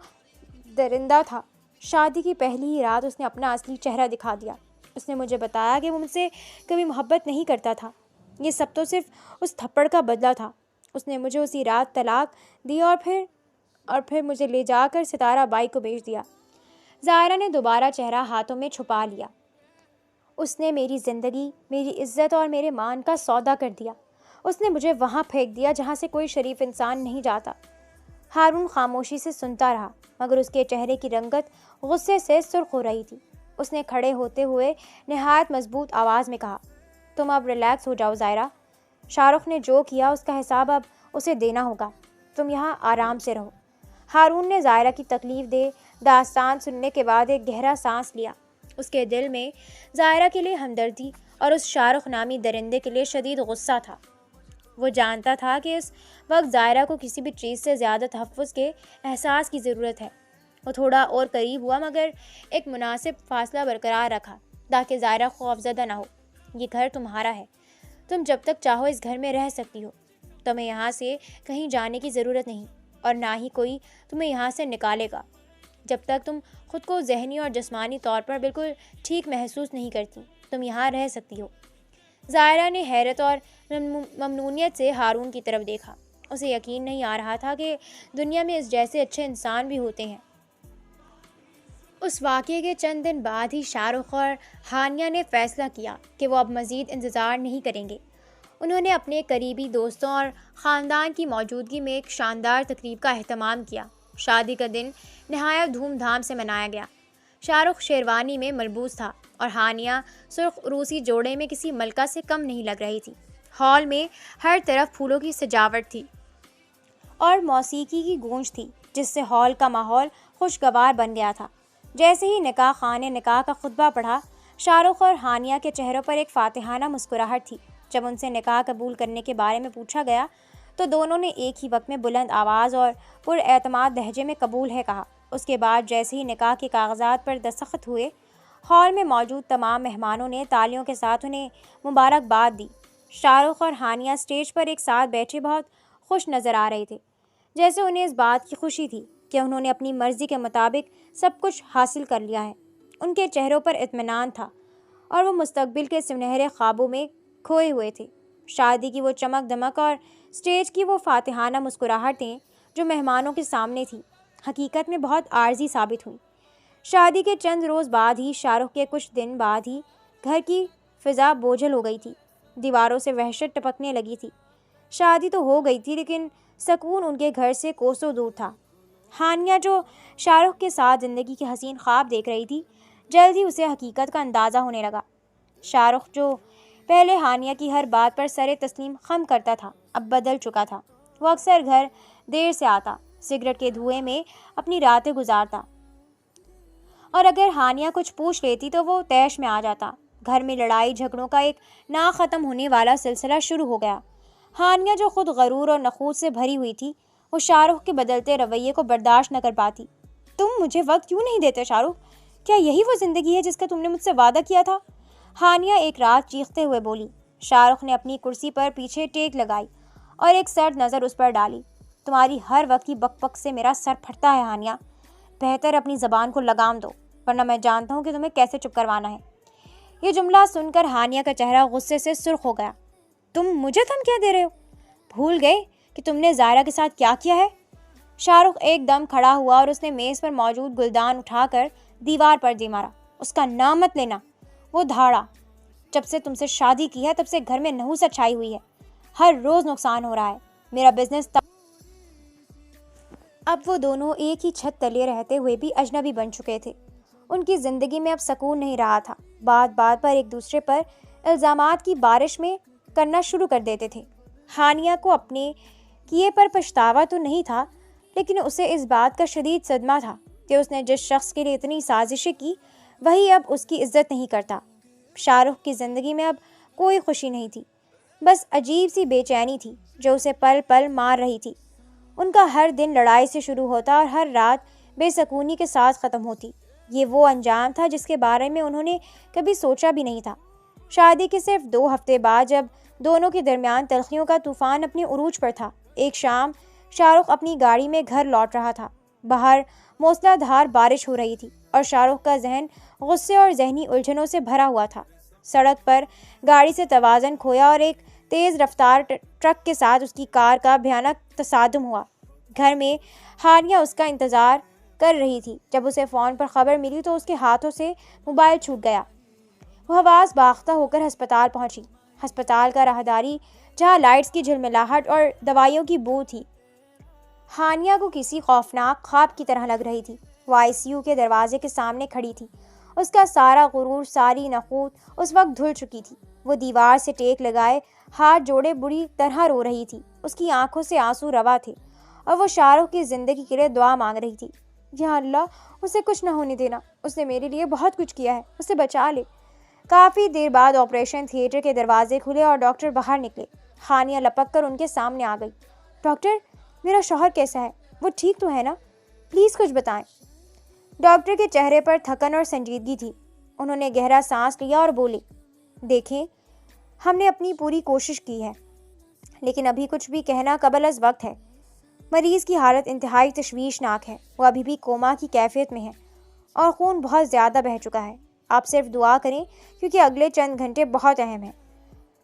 [SPEAKER 1] درندہ تھا۔ شادی کی پہلی ہی رات اس نے اپنا اصلی چہرہ دکھا دیا۔ اس نے مجھے بتایا کہ وہ مجھ سے کبھی محبت نہیں کرتا تھا، یہ سب تو صرف اس تھپڑ کا بدلہ تھا۔ اس نے مجھے اسی رات طلاق دی اور پھر مجھے لے جا کر ستارہ بائی کو بیچ دیا۔ زائرہ نے دوبارہ چہرہ ہاتھوں میں چھپا لیا۔ اس نے میری زندگی، میری عزت اور میرے مان کا سودا کر دیا۔ اس نے مجھے وہاں پھینک دیا جہاں سے کوئی شریف انسان نہیں جاتا۔ ہارون خاموشی سے سنتا رہا مگر اس کے چہرے کی رنگت غصے سے سرخ ہو رہی تھی۔ اس نے کھڑے ہوتے ہوئے نہایت مضبوط آواز میں کہا، تم اب ریلیکس ہو جاؤ زائرہ۔ شاہ رخ نے جو کیا اس کا حساب اب اسے دینا ہوگا، تم یہاں آرام سے رہو۔ ہارون نے زائرہ کی تکلیف دہ داستان سننے کے بعد ایک گہرا سانس لیا۔ اس کے دل میں زائرہ کے لیے ہمدردی اور اس شاہ رخ نامی درندے کے لیے شدید غصہ تھا۔ وہ جانتا تھا کہ اس وقت زائرہ کو کسی بھی چیز سے زیادہ تحفظ کے احساس کی ضرورت ہے۔ وہ تھوڑا اور قریب ہوا مگر ایک مناسب فاصلہ برقرار رکھا تاکہ ظاہرہ خوفزدہ نہ ہو۔ یہ گھر تمہارا ہے، تم جب تک چاہو اس گھر میں رہ سکتی ہو، تمہیں یہاں سے کہیں جانے کی ضرورت نہیں اور نہ ہی کوئی تمہیں یہاں سے نکالے گا جب تک تم خود کو ذہنی اور جسمانی طور پر بالکل ٹھیک محسوس نہیں کرتی، تم یہاں رہ سکتی ہو۔ ظاہرہ نے حیرت اور ممنونیت سے ہارون کی طرف دیکھا۔ اسے یقین نہیں آ رہا تھا کہ دنیا میں اس جیسے اچھے انسان بھی ہوتے ہیں۔ اس واقعے کے چند دن بعد ہی شاہ رخ اور ہانیہ نے فیصلہ کیا کہ وہ اب مزید انتظار نہیں کریں گے۔ انہوں نے اپنے قریبی دوستوں اور خاندان کی موجودگی میں ایک شاندار تقریب کا اہتمام کیا۔ شادی کا دن نہایت دھوم دھام سے منایا گیا۔ شاہ رخ شیروانی میں ملبوس تھا اور ہانیہ سرخ روسی جوڑے میں کسی ملکہ سے کم نہیں لگ رہی تھی۔ ہال میں ہر طرف پھولوں کی سجاوٹ تھی اور موسیقی کی گونج تھی جس سے ہال کا ماحول خوشگوار بن گیا تھا۔ جیسے ہی نکاح خان نے نکاح کا خطبہ پڑھا، شاہ رخ اور ہانیہ کے چہروں پر ایک فاتحانہ مسکراہٹ تھی۔ جب ان سے نکاح قبول کرنے کے بارے میں پوچھا گیا تو دونوں نے ایک ہی وقت میں بلند آواز اور پر اعتماد لہجے میں قبول ہے کہا۔ اس کے بعد جیسے ہی نکاح کے کاغذات پر دستخط ہوئے، ہال میں موجود تمام مہمانوں نے تالیوں کے ساتھ انہیں مبارکباد دی۔ شاہ رخ اور ہانیہ اسٹیج پر ایک ساتھ بیٹھے بہت خوش نظر آ رہے تھے، جیسے انہیں اس بات کی خوشی تھی کہ انہوں نے اپنی مرضی کے مطابق سب کچھ حاصل کر لیا ہے۔ ان کے چہروں پر اطمینان تھا اور وہ مستقبل کے سنہرے خوابوں میں کھوئے ہوئے تھے۔ شادی کی وہ چمک دمک اور اسٹیج کی وہ فاتحانہ مسکراہٹیں جو مہمانوں کے سامنے تھیں، حقیقت میں بہت عارضی ثابت ہوئیں۔ شادی کے چند روز بعد ہی، شاہ رخ کے کچھ دن بعد ہی، گھر کی فضا بوجھل ہو گئی تھی۔ دیواروں سے وحشت ٹپکنے لگی تھی۔ شادی تو ہو گئی تھی لیکن سکون ان کے گھر سے کوسوں دور تھا۔ ہانیہ جو شاہ رخ کے ساتھ زندگی کے حسین خواب دیکھ رہی تھی، جلد ہی اسے حقیقت کا اندازہ ہونے لگا۔ شاہ رخ جو پہلے ہانیہ کی ہر بات پر سر تسلیم خم کرتا تھا، اب بدل چکا تھا۔ وہ اکثر گھر دیر سے آتا، سگریٹ کے دھوئیں میں اپنی راتیں گزارتا، اور اگر ہانیہ کچھ پوچھ لیتی تو وہ طیش میں آ جاتا۔ گھر میں لڑائی جھگڑوں کا ایک نہ ختم ہونے والا سلسلہ شروع ہو گیا۔ ہانیہ جو خود غرور اور نخوت سے بھری ہوئی تھی، وہ شاہ رخ کے بدلتے رویے کو برداشت نہ کر پاتی۔ تم مجھے وقت کیوں نہیں دیتے شاہ رخ؟ کیا یہی وہ زندگی ہے جس کا تم نے مجھ سے وعدہ کیا تھا؟ ہانیہ ایک رات چیختے ہوئے بولی۔ شاہ رخ نے اپنی کرسی پر پیچھے ٹیک لگائی اور ایک سرد نظر اس پر ڈالی۔ تمہاری ہر وقت کی بک بک سے میرا سر پھٹتا ہے ہانیہ، بہتر اپنی زبان کو لگام دو، ورنہ میں جانتا ہوں کہ تمہیں کیسے چپ کروانا ہے۔ یہ جملہ سن کر ہانیہ کا چہرہ غصے سے سرخ ہو گیا۔ تم مجھے دھمکیاں دے رہے ہو؟ بھول گئے کہ تم نے ظاہرہ کے ساتھ کیا کیا ہے؟ شاہ رخ ایک دم کھڑا ہوا اور اس نے میز پر موجود گلدان اٹھا کر دیوار پر دے مارا۔ اس کا نام مت لینا، وہ دھاڑا۔ جب سے تم سے شادی کی ہے تب سے گھر میں نحوست چھائی ہوئی ہے، ہر روز نقصان ہو رہا ہے، میرا بزنس اب وہ دونوں ایک ہی چھت تلے رہتے ہوئے بھی اجنبی بن چکے تھے۔ ان کی زندگی میں اب سکون نہیں رہا تھا۔ بات بات پر ایک دوسرے پر الزامات کی بارش میں کرنا شروع کر دیتے تھے۔ ہانیہ کو اپنے کیے پر پچھتاوا تو نہیں تھا، لیکن اسے اس بات کا شدید صدمہ تھا کہ اس نے جس شخص کے لیے اتنی سازشیں کی، وہی اب اس کی عزت نہیں کرتا۔ شاہ رخ کی زندگی میں اب کوئی خوشی نہیں تھی، بس عجیب سی بے چینی تھی جو اسے پل پل مار رہی تھی۔ ان کا ہر دن لڑائی سے شروع ہوتا اور ہر رات بے سکونی کے ساتھ ختم ہوتی۔ یہ وہ انجام تھا جس کے بارے میں انہوں نے کبھی سوچا بھی نہیں تھا۔ شادی کے صرف 2 ہفتے بعد، جب دونوں کے درمیان تلخیوں کا طوفان اپنے عروج پر تھا، ایک شام شاہ رخ اپنی گاڑی میں گھر لوٹ رہا تھا۔ باہر موسلا دھار بارش ہو رہی تھی اور شاہ رخ کا ذہن غصے اور ذہنی الجھنوں سے بھرا ہوا تھا۔ سڑک پر گاڑی سے توازن کھویا اور ایک تیز رفتار ٹرک کے ساتھ اس کی کار کا بھیانک تصادم ہوا۔ گھر میں ہانیہ اس کا انتظار کر رہی تھی۔ جب اسے فون پر خبر ملی تو اس کے ہاتھوں سے موبائل چھوٹ گیا۔ وہ حواس باختہ ہو کر ہسپتال پہنچی۔ ہسپتال کا راہداری جہاں لائٹس کی جھلملاہٹ اور دوائیوں کی بو تھی، ہانیہ کو کسی خوفناک خواب کی طرح لگ رہی تھی۔ وہ ICU کے دروازے کے سامنے کھڑی تھی۔ اس کا سارا غرور، ساری نخوت اس وقت دھل چکی تھی۔ وہ دیوار سے ٹیک لگائے ہاتھ جوڑے بری طرح رو رہی تھی۔ اس کی آنکھوں سے آنسو روا تھے اور وہ شاہ رخ کی زندگی کے لیے دعا مانگ رہی تھی۔ یا اللہ، اسے کچھ نہ ہونے دینا، اس نے میرے لیے بہت کچھ کیا ہے، اسے بچا لے۔ کافی دیر بعد آپریشن تھیٹر کے دروازے کھلے اور ڈاکٹر باہر نکلے۔ ہانیہ لپک کر ان کے سامنے آ گئی۔ ڈاکٹر، میرا شوہر کیسا ہے؟ وہ ٹھیک تو ہے نا؟ پلیز کچھ بتائیں۔ ڈاکٹر کے چہرے پر تھکن اور سنجیدگی تھی۔ انہوں نے گہرا سانس لیا اور بولے، دیکھیں، ہم نے اپنی پوری کوشش کی ہے، لیکن ابھی کچھ بھی کہنا قبل از وقت ہے۔ مریض کی حالت انتہائی تشویشناک ہے، وہ ابھی بھی کوما کی کیفیت میں ہے اور خون بہت زیادہ بہہ چکا ہے۔ آپ صرف دعا کریں کیونکہ اگلے چند گھنٹے بہت اہم ہیں۔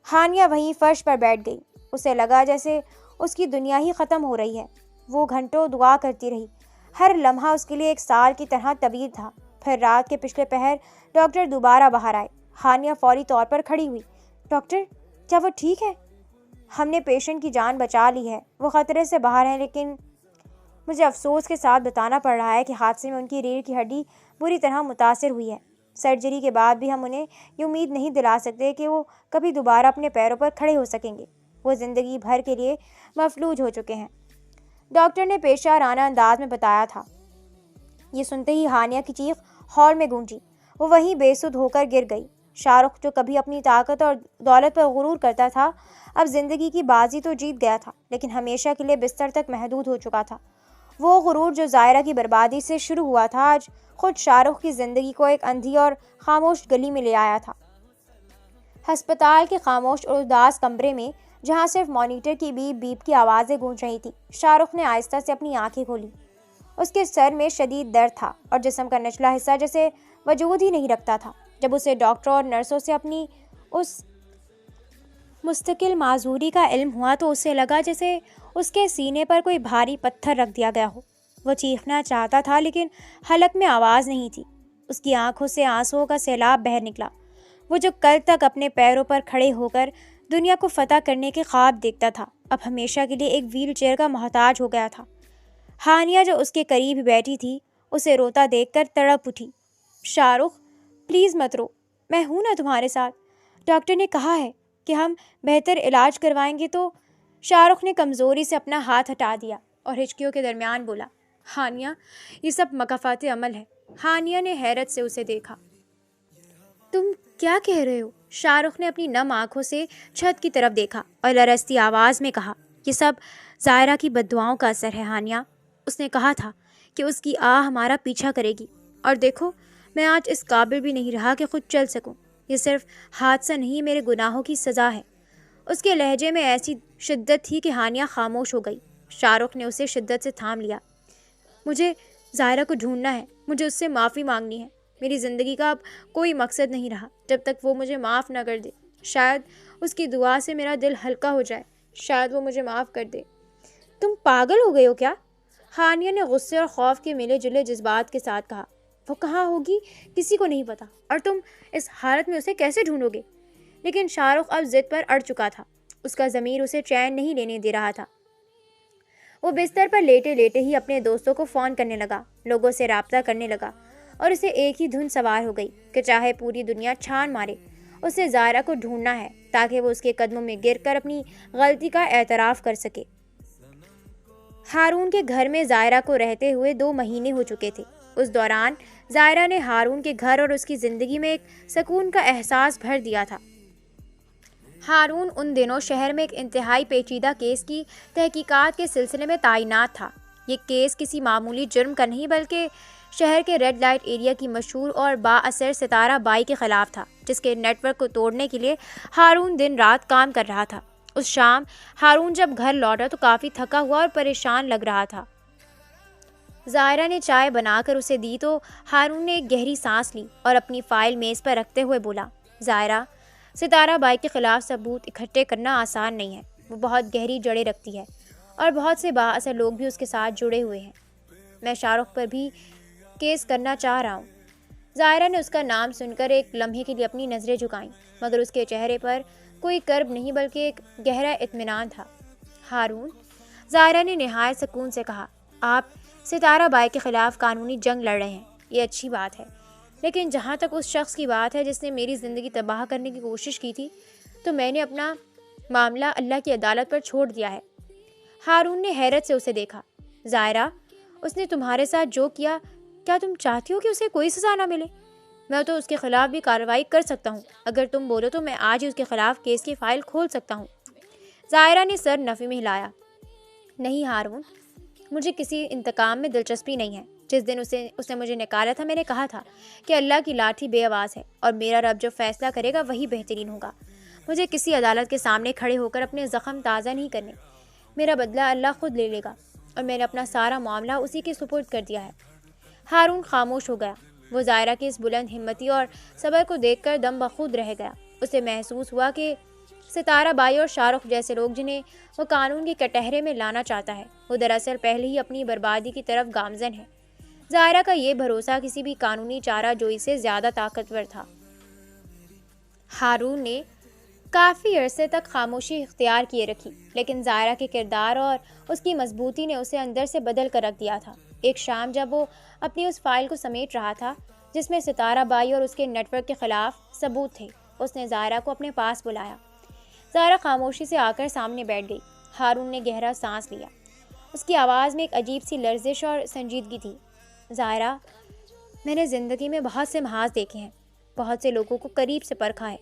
[SPEAKER 1] ہانیہ وہیں فرش پر بیٹھ گئی۔ اسے لگا جیسے اس کی دنیا ہی ختم ہو رہی ہے۔ وہ گھنٹوں دعا کرتی رہی۔ ہر لمحہ اس کے لیے ایک سال کی طرح طویل تھا۔ پھر رات کے پچھلے پہر ڈاکٹر دوبارہ باہر آئے۔ ہانیہ فوری طور پر کھڑی ہوئی۔ ڈاکٹر، کیا وہ ٹھیک ہے؟ ہم نے پیشنٹ کی جان بچا لی ہے، وہ خطرے سے باہر ہیں، لیکن مجھے افسوس کے ساتھ بتانا پڑ رہا ہے کہ حادثے میں ان کی ریڑھ کی ہڈی بری طرح متاثر ہوئی ہے۔ سرجری کے بعد بھی ہم انہیں یہ امید نہیں دلا سکتے کہ وہ کبھی دوبارہ اپنے پیروں پر کھڑے ہو سکیں گے۔ وہ زندگی بھر کے لیے مفلوج ہو چکے ہیں، ڈاکٹر نے پیشارانہ انداز میں بتایا تھا۔ یہ سنتے ہی ہانیہ کی چیخ ہال میں گونجی۔ وہ وہیں بے سدھ ہو کر گر گئی۔ شاہ رخ، جو کبھی اپنی طاقت اور دولت پر غرور کرتا تھا، اب زندگی کی بازی تو جیت گیا تھا، لیکن ہمیشہ کے لیے بستر تک محدود ہو چکا تھا۔ وہ غرور جو ظاہرہ کی بربادی سے شروع ہوا تھا، آج خود شاہ رخ کی زندگی کو ایک اندھی اور خاموش گلی میں لے آیا تھا۔ ہسپتال کے خاموش اور اداس کمرے میں، جہاں صرف مانیٹر کی بیپ بیپ کی آوازیں گونج رہی تھی، شاہ رخ نے آہستہ سے اپنی آنکھیں کھولی۔ اس کے سر میں شدید درد تھا اور جسم کا نچلا حصہ جیسے وجود ہی نہیں رکھتا تھا۔ جب اسے ڈاکٹروں اور نرسوں سے اپنی اس مستقل معذوری کا علم ہوا تو اسے لگا جیسے اس کے سینے پر کوئی بھاری پتھر رکھ دیا گیا ہو۔ وہ چیخنا چاہتا تھا لیکن حلق میں آواز نہیں تھی۔ اس کی آنکھوں سے آنسوؤں کا سیلاب بہہ نکلا۔ وہ جو کل تک اپنے پیروں پر کھڑے ہو کر دنیا کو فتح کرنے کے خواب دیکھتا تھا، اب ہمیشہ کے لیے ایک ویل چیئر کا محتاج ہو گیا تھا۔ ہانیہ جو اس کے قریب بیٹھی تھی، اسے روتا دیکھ کر تڑپ اٹھی۔ شاہ رخ، پلیز مت رو، میں ہوں نا تمہارے ساتھ۔ ڈاکٹر نے کہا ہے کہ ہم بہتر علاج کروائیں گے تو۔ شاہ رخ نے کمزوری سے اپنا ہاتھ ہٹا دیا اور ہچکیوں کے درمیان بولا، ہانیہ، یہ سب مکافات عمل ہے۔ ہانیہ نے حیرت سے اسے دیکھا۔ تم کیا کہہ رہے ہو؟ شاہ رخ نے اپنی نم آنکھوں سے چھت کی طرف دیکھا اور لرزتی آواز میں کہا، یہ سب ظاہرہ کی بددعاؤں کا اثر ہے ہانیہ۔ اس نے کہا تھا کہ اس کی آہ ہمارا پیچھا کرے گی، اور دیکھو، میں آج اس قابل بھی نہیں رہا کہ خود چل سکوں۔ یہ صرف حادثہ نہیں، میرے گناہوں کی سزا ہے۔ اس کے لہجے میں ایسی شدت تھی کہ ہانیہ خاموش ہو گئی۔ شاہ رخ نے اسے شدت سے تھام لیا۔ مجھے ظاہرہ کو ڈھونڈنا ہے، مجھے اس سے معافی مانگنی ہے۔ میری زندگی کا اب کوئی مقصد نہیں رہا جب تک وہ مجھے معاف نہ کر دے۔ شاید اس کی دعا سے میرا دل ہلکا ہو جائے، شاید وہ مجھے معاف کر دے۔ تم پاگل ہو گئے ہو کیا؟ ہانیہ نے غصے اور خوف کے ملے جلے جذبات کے ساتھ کہا۔ وہ کہاں ہوگی کسی کو نہیں پتا، اور تم اس حالت میں اسے کیسے ڈھونڈو گے؟ لیکن شاہ رخ اب ضد پر اڑ چکا تھا۔ اس کا ضمیر اسے چین نہیں لینے دے رہا تھا۔ وہ بستر پر لیٹے لیٹے ہی اپنے دوستوں کو فون کرنے لگا، لوگوں سے رابطہ کرنے لگا، اور اسے ایک ہی دھن سوار ہو گئی کہ چاہے پوری دنیا چھان مارے، اسے ظاہرہ کو ڈھونڈنا ہے تاکہ وہ اس کے قدموں میں گر کر اپنی غلطی کا اعتراف کر سکے۔ ہارون کے گھر میں ظاہرہ کو رہتے ہوئے 2 مہینے ہو چکے تھے۔ اس دوران ظاہرہ نے ہارون کے گھر اور اس کی زندگی میں ایک سکون کا احساس بھر دیا تھا۔ ہارون ان دنوں شہر میں ایک انتہائی پیچیدہ کیس کی تحقیقات کے سلسلے میں تعینات تھا۔ یہ کیس کسی معمولی جرم کا نہیں بلکہ شہر کے ریڈ لائٹ ایریا کی مشہور اور با اثر ستارہ بائی کے خلاف تھا، جس کے نیٹ ورک کو توڑنے کے لیے ہارون دن رات کام کر رہا تھا۔ اس شام ہارون جب گھر لوٹا تو کافی تھکا ہوا اور پریشان لگ رہا تھا۔ ظاہرہ نے چائے بنا کر اسے دی تو ہارون نے ایک گہری سانس لی اور اپنی فائل میز پر رکھتے ہوئے بولا، ظاہرہ، ستارہ بائی کے خلاف ثبوت اکٹھے کرنا آسان نہیں ہے۔ وہ بہت گہری جڑیں رکھتی ہے اور بہت سے با اثر لوگ بھی اس کے ساتھ جڑے ہوئے ہیں۔ میں شاہ رخ پر بھی کیس کرنا چاہ رہا ہوں۔ ظاہرہ نے اس کا نام سن کر ایک لمحے کے لیے اپنی نظریں جھکائیں، مگر اس کے چہرے پر کوئی کرب نہیں بلکہ ایک گہرا اطمینان تھا۔ ہارون، ظاہرہ نے نہایت سکون سے کہا، آپ ستارہ بائی کے خلاف قانونی جنگ لڑ رہے ہیں، یہ اچھی بات ہے، لیکن جہاں تک اس شخص کی بات ہے جس نے میری زندگی تباہ کرنے کی کوشش کی تھی، تو میں نے اپنا معاملہ اللہ کی عدالت پر چھوڑ دیا ہے۔ ہارون نے حیرت سے اسے دیکھا۔ ظاہرہ، اس نے تمہارے ساتھ جو کیا، کیا تم چاہتی ہو کہ اسے کوئی سزا نہ ملے؟ میں تو اس کے خلاف بھی کارروائی کر سکتا ہوں، اگر تم بولو تو میں آج ہی اس کے خلاف کیس کی فائل کھول سکتا ہوں۔ ظاہرہ نے سر نفی میں ہلایا۔ نہیں ہارون، مجھے کسی انتقام میں دلچسپی نہیں ہے۔ جس دن اسے مجھے نکالا تھا میں نے کہا تھا کہ اللہ کی لاٹھی بے آواز ہے اور میرا رب جو فیصلہ کرے گا وہی بہترین ہوگا۔ مجھے کسی عدالت کے سامنے کھڑے ہو کر اپنے زخم تازہ نہیں کرنے، میرا بدلہ اللہ خود لے لے گا، اور میں نے اپنا سارا معاملہ اسی کے سپرد کر دیا ہے۔ ہارون خاموش ہو گیا۔ وہ ظاہرہ کی اس بلند ہمتی اور صبر کو دیکھ کر دم بخود رہ گیا۔ اسے محسوس ہوا کہ ستارہ بائی اور شاہ رخ جیسے لوگ جنہیں وہ قانون کے کٹہرے میں لانا چاہتا ہے، وہ دراصل پہلے ہی اپنی بربادی کی طرف گامزن ہے۔ ظاہرہ کا یہ بھروسہ کسی بھی قانونی چارہ جوئی سے زیادہ طاقتور تھا۔ ہارون نے کافی عرصے تک خاموشی اختیار کیے رکھی، لیکن ظاہرہ کے کردار اور اس کی مضبوطی نے اسے اندر سے بدل کر رکھ دیا تھا۔ ایک شام جب وہ اپنی اس فائل کو سمیٹ رہا تھا جس میں ستارہ بائی اور اس کے نیٹ ورک کے خلاف ثبوت تھے، اس نے ظاہرہ کو اپنے پاس بلایا۔ ظاہرہ خاموشی سے آ کر سامنے بیٹھ گئی۔ ہارون نے گہرا سانس لیا۔ اس کی آواز میں ایک عجیب سی لرزش اور سنجیدگی تھی۔ ظاہرہ، میں نے زندگی میں بہت سے محاذ دیکھے ہیں، بہت سے لوگوں کو قریب سے پرکھا ہے،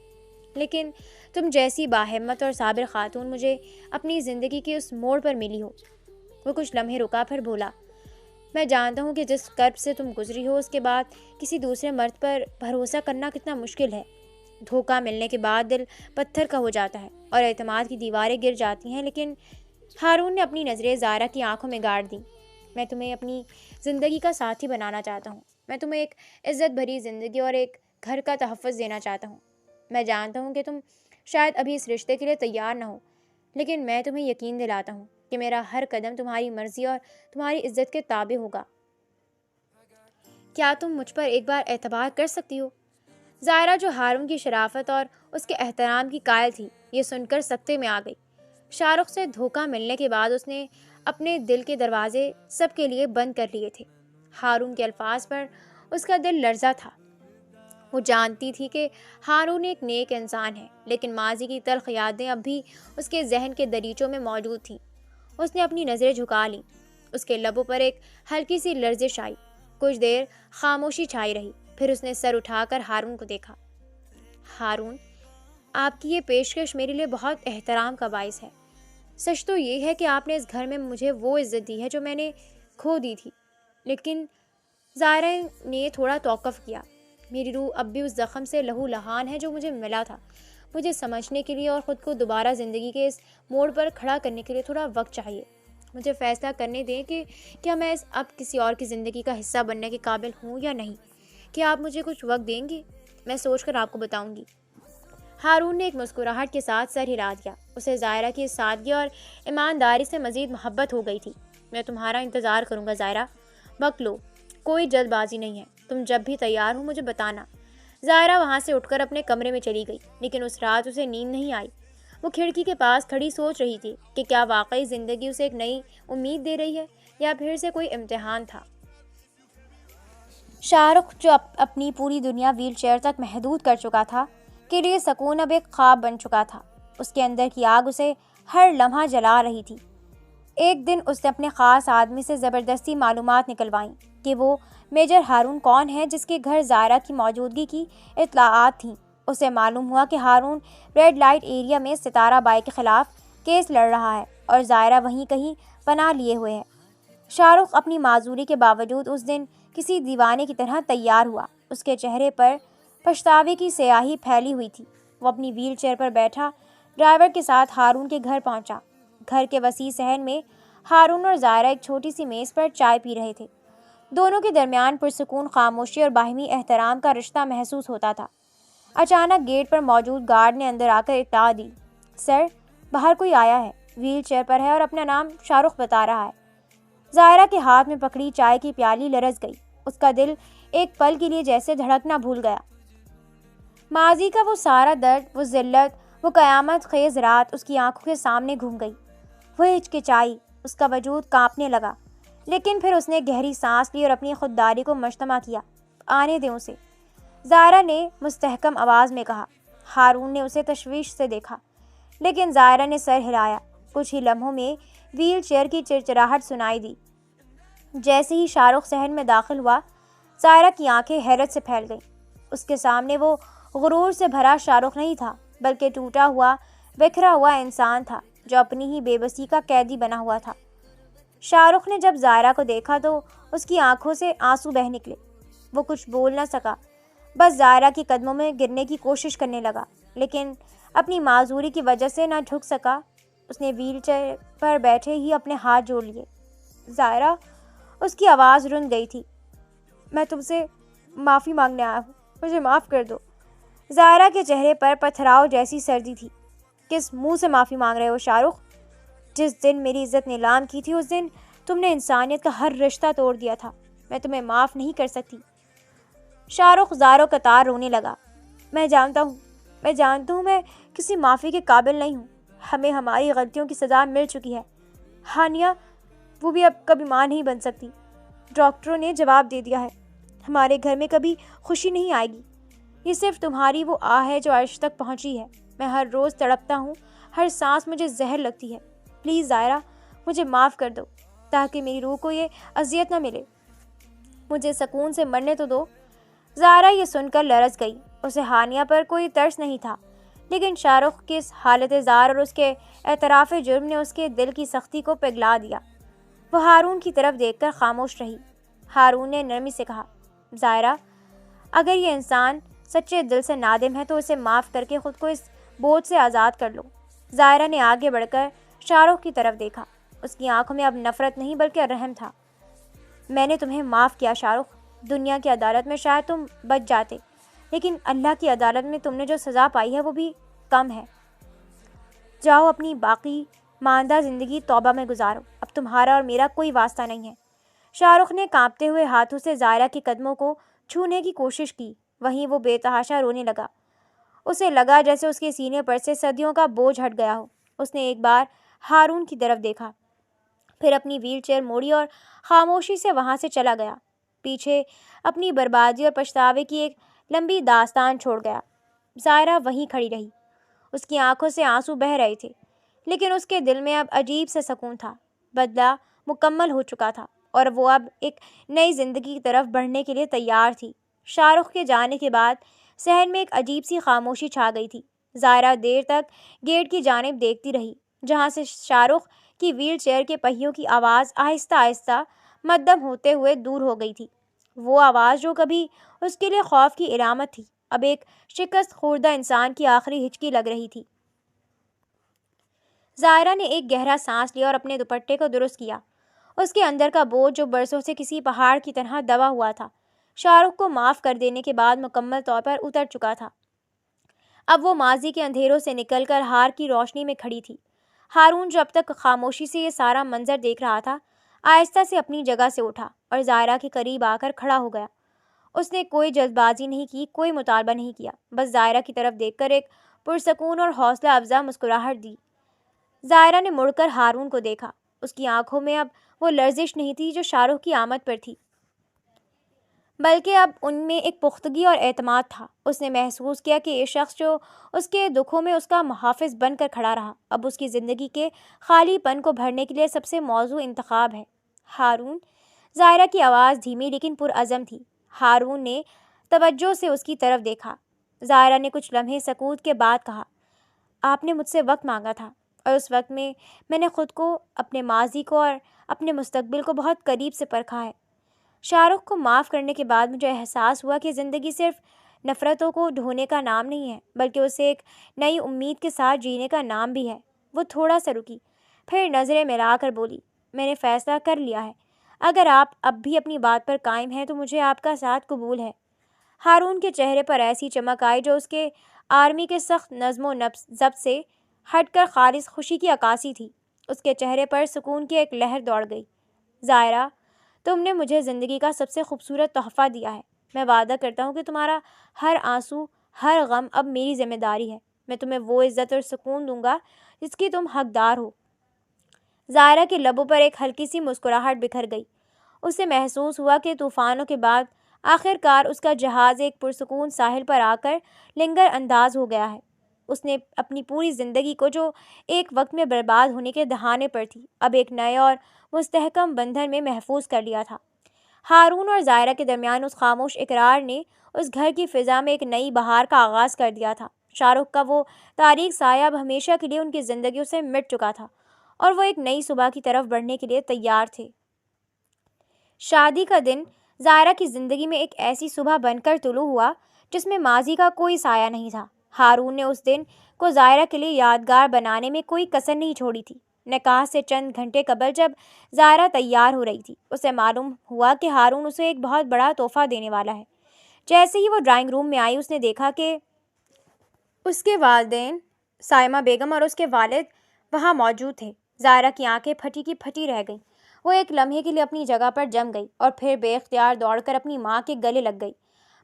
[SPEAKER 1] لیکن تم جیسی باہمت اور صابر خاتون مجھے اپنی زندگی کے اس موڑ پر ملی ہو۔ وہ کچھ لمحے رکا پھر بولا، میں جانتا ہوں کہ جس کرب سے تم گزری ہو اس کے بعد کسی دوسرے مرد پر بھروسہ کرنا کتنا مشکل ہے۔ دھوکہ ملنے کے بعد دل پتھر کا ہو جاتا ہے اور اعتماد کی دیواریں گر جاتی ہیں، لیکن ہارون نے اپنی نظریں ظاہرہ کی آنکھوں میں گاڑ دیں۔ میں تمہیں اپنی زندگی کا ساتھی بنانا چاہتا ہوں۔ میں تمہیں ایک عزت بھری زندگی اور ایک گھر کا تحفظ دینا چاہتا ہوں۔ میں جانتا ہوں کہ تم شاید ابھی اس رشتے کے لیے تیار نہ ہو، لیکن میں تمہیں یقین دلاتا ہوں کہ میرا ہر قدم تمہاری مرضی اور تمہاری عزت کے تابع ہوگا۔ کیا تم مجھ پر ایک بار اعتبار کر سکتی ہو؟ ظاہرہ، جو ہارون کی شرافت اور اس کے احترام کی قائل تھی، یہ سن کر سکتے میں آ گئی۔ شاہ رخ سے دھوکہ ملنے کے بعد اس نے اپنے دل کے دروازے سب کے لیے بند کر لیے تھے۔ ہارون کے الفاظ پر اس کا دل لرزا تھا۔ وہ جانتی تھی کہ ہارون ایک نیک انسان ہے، لیکن ماضی کی تلخ یادیں اب بھی اس کے ذہن کے دریچوں میں موجود تھیں۔ اس نے اپنی نظریں جھکا لیں۔ اس کے لبوں پر ایک ہلکی سی لرزش آئی۔ کچھ دیر خاموشی چھائی رہی، پھر اس نے سر اٹھا کر ہارون کو دیکھا۔ ہارون، آپ کی یہ پیشکش میرے لیے بہت احترام کا باعث ہے۔ سچ تو یہ ہے کہ آپ نے اس گھر میں مجھے وہ عزت دی ہے جو میں نے کھو دی تھی، لیکن ظاہرہ نے تھوڑا توقف کیا۔ میری روح اب بھی اس زخم سے لہو لہان ہے جو مجھے ملا تھا۔ مجھے سمجھنے کے لیے اور خود کو دوبارہ زندگی کے اس موڑ پر کھڑا کرنے کے لیے تھوڑا وقت چاہیے۔ مجھے فیصلہ کرنے دیں کہ کیا میں اب کسی اور کی زندگی کا حصہ بننے کے قابل ہوں یا نہیں۔ کیا آپ مجھے کچھ وقت دیں گے؟ میں سوچ کر آپ کو بتاؤں گی۔ ہارون نے ایک مسکراہٹ کے ساتھ سر ہلا دیا۔ اسے ظاہرہ کی سادگی اور ایمانداری سے مزید محبت ہو گئی تھی۔ میں تمہارا انتظار کروں گا ظاہرہ، وقت لو، کوئی جلد بازی نہیں ہے۔ تم جب بھی تیار ہو مجھے بتانا۔ ظاہرہ وہاں سے اٹھ کر اپنے کمرے میں چلی گئی، لیکن اس رات اسے نیند نہیں آئی۔ وہ کھڑکی کے پاس کھڑی سوچ رہی تھی کہ کیا واقعی زندگی اسے ایک نئی امید دے رہی ہے یا پھر سے کوئی امتحان تھا۔ شاہ رخ، جو اپنی پوری دنیا ویل چیئر تک محدود کر چکا تھا، کے لیے سکون اب ایک خواب بن چکا تھا۔ اس کے اندر کی آگ اسے ہر لمحہ جلا رہی تھی۔ ایک دن اس نے اپنے خاص آدمی سے زبردستی معلومات نکلوائیں کہ وہ میجر ہارون کون ہے جس کے گھر ظاہرہ کی موجودگی کی اطلاعات تھیں۔ اسے معلوم ہوا کہ ہارون ریڈ لائٹ ایریا میں ستارہ بائی کے خلاف کیس لڑ رہا ہے اور ظاہرہ وہیں کہیں پناہ لیے ہوئے ہے۔ شاہ رخ اپنی معذوری کے باوجود اس دن کسی دیوانے کی طرح تیار ہوا۔ اس کے چہرے پر پچھتاوے کی سیاہی پھیلی ہوئی تھی۔ وہ اپنی ویل چیئر پر بیٹھا ڈرائیور کے ساتھ ہارون کے گھر پہنچا۔ گھر کے وسیع صحن میں ہارون اور ظاہرہ ایک چھوٹی سی میز پر چائے پی رہے تھے۔ دونوں کے درمیان پرسکون خاموشی اور باہمی احترام کا رشتہ محسوس ہوتا تھا۔ اچانک گیٹ پر موجود گارڈ نے اندر آ کر اطلاع دی، سر، باہر کوئی آیا ہے، ویل چیئر پر ہے اور اپنا نام شاہ رخ بتا رہا ہے۔ ظاہرہ کے ہاتھ میں پکڑی چائے کی پیالی لرز گئی۔ اس کا دل ایک پل کے لیے جیسے دھڑکنا بھول گیا۔ ماضی کا وہ سارا درد، وہ ذلت، وہ قیامت خیز رات اس کی آنکھوں کے سامنے گھوم گئی۔ وہ ہچکچائی، اس کا وجود کانپنے لگا، لیکن پھر اس نے گہری سانس لی اور اپنی خودداری کو مجتمع کیا۔ آنے دیں اسے، ظاہرہ نے مستحکم آواز میں کہا۔ ہارون نے اسے تشویش سے دیکھا، لیکن ظاہرہ نے سر ہلایا۔ کچھ ہی لمحوں میں ویل چیئر کی چرچراہٹ سنائی دی۔ جیسے ہی شاہ رخ صحن میں داخل ہوا، ظاہرہ کی آنکھیں حیرت سے پھیل گئیں۔ اس کے سامنے وہ غرور سے بھرا شاہ رخ نہیں تھا، بلکہ ٹوٹا ہوا، بکھرا ہوا انسان تھا جو اپنی ہی بے بسی کا قیدی بنا ہوا تھا۔ شاہ رخ نے جب زائرہ کو دیکھا تو اس کی آنکھوں سے آنسو بہہ نکلے۔ وہ کچھ بول نہ سکا، بس زائرہ کے قدموں میں گرنے کی کوشش کرنے لگا، لیکن اپنی معذوری کی وجہ سے نہ جھک سکا۔ اس نے ویل چیئر پر بیٹھے ہی اپنے ہاتھ جوڑ لیے۔ زائرہ، اس کی آواز رن گئی تھی، میں تم سے معافی مانگنے آیا ہوں، مجھے معاف کر دو۔ زائرہ کے چہرے پر پتھراؤ جیسی سردی تھی۔ کس منہ سے معافی مانگ رہے ہو شاہ رخ؟ جس دن میری عزت نیلام کی تھی اس دن تم نے انسانیت کا ہر رشتہ توڑ دیا تھا۔ میں تمہیں معاف نہیں کر سکتی۔ شاہ رخ زاروں قطار رونے لگا۔ میں جانتا ہوں میں کسی معافی کے قابل نہیں ہوں۔ ہمیں ہماری غلطیوں کی سزا مل چکی ہے۔ ہانیہ، وہ بھی اب کبھی ماں نہیں بن سکتی۔ ڈاکٹروں نے جواب دے دیا ہے، ہمارے گھر میں کبھی خوشی نہیں آئے گی۔ یہ صرف تمہاری وہ آہ ہے جو عرش تک پہنچی ہے۔ میں ہر روز تڑپتا ہوں، ہر سانس مجھے زہر لگتی ہے۔ پلیز زائرہ، مجھے معاف کر دو تاکہ میری روح کو یہ اذیت نہ ملے۔ مجھے سکون سے مرنے تو دو۔ زائرہ یہ سن کر لرز گئی۔ اسے ہانیہ پر کوئی ترس نہیں تھا، لیکن شاہ رخ کی اس حالت زار اور اس کے اعتراف جرم نے اس کے دل کی سختی کو پگھلا دیا۔ وہ ہارون کی طرف دیکھ کر خاموش رہی۔ ہارون نے نرمی سے کہا، زائرہ، اگر یہ انسان سچے دل سے نادم ہے تو اسے معاف کر کے خود کو اس بوجھ سے آزاد کر لو۔ زائرہ نے آگے بڑھ کر شاہ رخ کی طرف دیکھا۔ اس کی آنکھوں میں اب نفرت نہیں بلکہ رحم تھا۔ میں نے تمہیں معاف کیا شاہ رخ۔ دنیا کی عدالت میں شاید تم بچ جاتے، لیکن اللہ کی عدالت میں تم نے جو سزا پائی ہے وہ بھی کم ہے۔ جاؤ اپنی باقی ماندہ زندگی توبہ میں گزارو۔ اب تمہارا اور میرا کوئی واسطہ نہیں ہے۔ شاہ رخ نے کانپتے ہوئے ہاتھوں سے زائرہ کے قدموں کو چھونے کی کوشش کی، وہیں وہ بے تحاشا رونے لگا۔ اسے لگا جیسے اس کے سینے پر سے صدیوں کا بوجھ ہٹ گیا ہو۔ اس نے ایک بار ہارون کی طرف دیکھا، پھر اپنی ویل چیئر موڑی اور خاموشی سے وہاں سے چلا گیا۔ پیچھے اپنی بربادی اور پچھتاوے کی ایک لمبی داستان چھوڑ گیا۔ زائرہ وہیں کھڑی رہی۔ اس کی آنکھوں سے آنسو بہہ رہے تھے، لیکن اس کے دل میں اب عجیب سا سکون تھا۔ بدلہ مکمل ہو چکا تھا اور وہ اب ایک نئی زندگی کی طرف بڑھنے کے لیے تیار تھی۔ شاہ رخ کے جانے کے بعد صحن میں ایک عجیب سی خاموشی چھا گئی تھی۔ زائرہ دیر تک گیٹ کی جانب دیکھتی رہی، جہاں سے شاہ رخ کی ویل چیئر کے پہیوں کی آواز آہستہ آہستہ مدھم ہوتے ہوئے دور ہو گئی تھی۔ وہ آواز جو کبھی اس کے لیے خوف کی علامت تھی، اب ایک شکست خوردہ انسان کی آخری ہچکی لگ رہی تھی۔ زائرہ نے ایک گہرا سانس لیا اور اپنے دوپٹے کو درست کیا۔ اس کے اندر کا بوجھ جو برسوں سے کسی پہاڑ کی طرح دبا ہوا تھا، شاہ رخ کو معاف کر دینے کے بعد مکمل طور پر اتر چکا تھا۔ اب وہ ماضی کے اندھیروں سے نکل کر ہار کی روشنی میں کھڑی تھی۔ ہارون جو اب تک خاموشی سے یہ سارا منظر دیکھ رہا تھا، آہستہ سے اپنی جگہ سے اٹھا اور زائرہ کے قریب آ کر کھڑا ہو گیا۔ اس نے کوئی جلد بازی نہیں کی، کوئی مطالبہ نہیں کیا، بس زائرہ کی طرف دیکھ کر ایک پرسکون اور حوصلہ افزا مسکراہٹ دی۔ زائرہ نے مڑ کر ہارون کو دیکھا۔ اس کی آنکھوں میں اب وہ لرزش نہیں تھی جو شاہ رخ کی آمد پر تھی، بلکہ اب ان میں ایک پختگی اور اعتماد تھا۔ اس نے محسوس کیا کہ یہ شخص جو اس کے دکھوں میں اس کا محافظ بن کر کھڑا رہا، اب اس کی زندگی کے خالی پن کو بھرنے کے لیے سب سے موزوں انتخاب ہے۔ ہارون، زائرہ کی آواز دھیمی لیکن پرعزم تھی۔ ہارون نے توجہ سے اس کی طرف دیکھا۔ زائرہ نے کچھ لمحے سکوت کے بعد کہا، آپ نے مجھ سے وقت مانگا تھا اور اس وقت میں نے خود کو، اپنے ماضی کو اور اپنے مستقبل کو بہت قریب سے پرکھا ہے۔ شاہ رخ کو معاف کرنے کے بعد مجھے احساس ہوا کہ زندگی صرف نفرتوں کو ڈھونے کا نام نہیں ہے، بلکہ اسے ایک نئی امید کے ساتھ جینے کا نام بھی ہے۔ وہ تھوڑا سا رکی، پھر نظریں ملا کر بولی، میں نے فیصلہ کر لیا ہے۔ اگر آپ اب بھی اپنی بات پر قائم ہیں تو مجھے آپ کا ساتھ قبول ہے۔ ہارون کے چہرے پر ایسی چمک آئی جو اس کے آرمی کے سخت نظم و ضبط سے ہٹ کر خالص خوشی کی عکاسی تھی۔ اس کے چہرے پر سکون کی ایک لہر دوڑ گئی۔ زائرہ، تم نے مجھے زندگی کا سب سے خوبصورت تحفہ دیا ہے۔ میں وعدہ کرتا ہوں کہ تمہارا ہر آنسو، ہر غم اب میری ذمہ داری ہے۔ میں تمہیں وہ عزت اور سکون دوں گا جس کی تم حقدار ہو۔ زائرہ کے لبوں پر ایک ہلکی سی مسکراہٹ بکھر گئی۔ اسے محسوس ہوا کہ طوفانوں کے بعد آخر کار اس کا جہاز ایک پرسکون ساحل پر آ کر لنگر انداز ہو گیا ہے۔ اس نے اپنی پوری زندگی کو جو ایک وقت میں برباد ہونے کے دہانے پر تھی، اب ایک نئے اور مستحکم بندھن میں محفوظ کر لیا تھا۔ ہارون اور زائرہ کے درمیان اس خاموش اقرار نے اس گھر کی فضا میں ایک نئی بہار کا آغاز کر دیا تھا۔ شاہ رخ کا وہ تاریک سایہ اب ہمیشہ کے لیے ان کی زندگیوں سے مٹ چکا تھا اور وہ ایک نئی صبح کی طرف بڑھنے کے لیے تیار تھے۔ شادی کا دن زائرہ کی زندگی میں ایک ایسی صبح بن کر طلوع ہوا جس میں ماضی کا کوئی سایہ نہیں تھا۔ ہارون نے اس دن کو زائرہ کے لیے یادگار بنانے میں کوئی کسر نہیں چھوڑی تھی۔ نکاح سے چند گھنٹے قبل جب زائرہ تیار ہو رہی تھی، اسے معلوم ہوا کہ ہارون اسے ایک بہت بڑا تحفہ دینے والا ہے۔ جیسے ہی وہ ڈرائنگ روم میں آئی، اس نے دیکھا کہ اس کے والدین سائمہ بیگم اور اس کے والد وہاں موجود تھے۔ زائرہ کی آنکھیں پھٹی کی پھٹی رہ گئیں۔ وہ ایک لمحے کے لیے اپنی جگہ پر جم گئی اور پھر بے اختیار دوڑ کر اپنی ماں کے گلے لگ گئی۔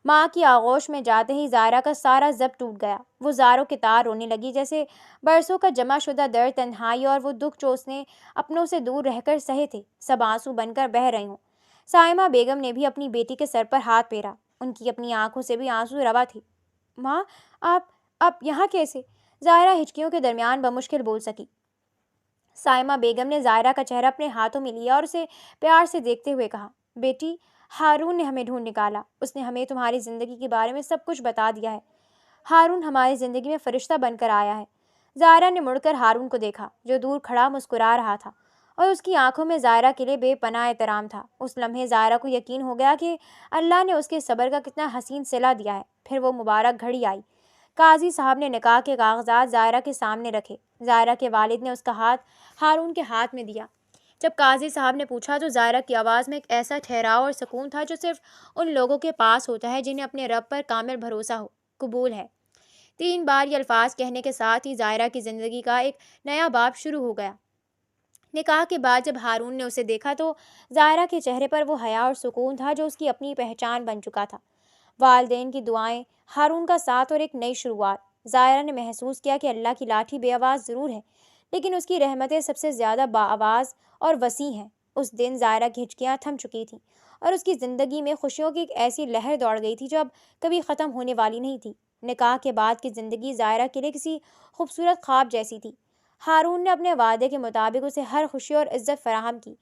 [SPEAKER 1] ماں کی آغوش میں جاتے ہی زائرہ کا سارا ضبط ٹوٹ گیا۔ وہ زاروں کے تار رونے لگی، جیسے برسوں کا جمع شدہ درد، تنہائی اور وہ دکھ جو اس نے اپنوں سے دور رہ کر سہے تھے، سب آنسو بن کر بہہ رہے ہوں۔ سائمہ بیگم نے بھی اپنی بیٹی کے سر پر ہاتھ پھیرا۔ ان کی اپنی آنکھوں سے بھی آنسو روا تھے۔ ماں، آپ یہاں کیسے؟ زائرہ ہچکیوں کے درمیان بمشکل بول سکی۔ سائمہ بیگم نے زائرہ کا چہرہ اپنے ہاتھوں میں لیا اور اسے پیار سے دیکھتے ہوئے کہا، بیٹی، ہارون نے ہمیں ڈھونڈ نکالا۔ اس نے ہمیں تمہاری زندگی کے بارے میں سب کچھ بتا دیا ہے۔ ہارون ہماری زندگی میں فرشتہ بن کر آیا ہے۔ زائرہ نے مڑ کر ہارون کو دیکھا، جو دور کھڑا مسکرا رہا تھا، اور اس کی آنکھوں میں زائرہ کے لیے بے پناہ احترام تھا۔ اس لمحے زائرہ کو یقین ہو گیا کہ اللہ نے اس کے صبر کا کتنا حسین صلہ دیا ہے۔ پھر وہ مبارک گھڑی آئی۔ قاضی صاحب نے نکاح کے کاغذات زائرہ کے سامنے رکھے۔ زائرہ کے والد نے اس کا ہاتھ ہارون کے ہاتھ میں دیا۔ جب قاضی صاحب نے پوچھا تو زائرہ کی آواز میں ایک ایسا ٹھہراؤ اور سکون تھا جو صرف ان لوگوں کے پاس ہوتا ہے جنہیں اپنے رب پر کامل بھروسہ ہو۔ قبول ہے۔ 3 بار یہ الفاظ کہنے کے ساتھ ہی زائرہ کی زندگی کا ایک نیا باب شروع ہو گیا۔ نکاح کے بعد جب ہارون نے اسے دیکھا تو زائرہ کے چہرے پر وہ حیا اور سکون تھا جو اس کی اپنی پہچان بن چکا تھا۔ والدین کی دعائیں، ہارون کا ساتھ اور ایک نئی شروعات۔ زائرہ نے محسوس کیا کہ اللہ کی لاٹھی بے آواز ضرور ہے، لیکن اس کی رحمتیں سب سے زیادہ باآواز اور وسیع ہیں۔ اس دن زائرہ کی ہچکیاں تھم چکی تھیں اور اس کی زندگی میں خوشیوں کی ایک ایسی لہر دوڑ گئی تھی جو اب کبھی ختم ہونے والی نہیں تھی۔ نکاح کے بعد کی زندگی زائرہ کے لیے کسی خوبصورت خواب جیسی تھی۔ ہارون نے اپنے وعدے کے مطابق اسے ہر خوشی اور عزت فراہم کی۔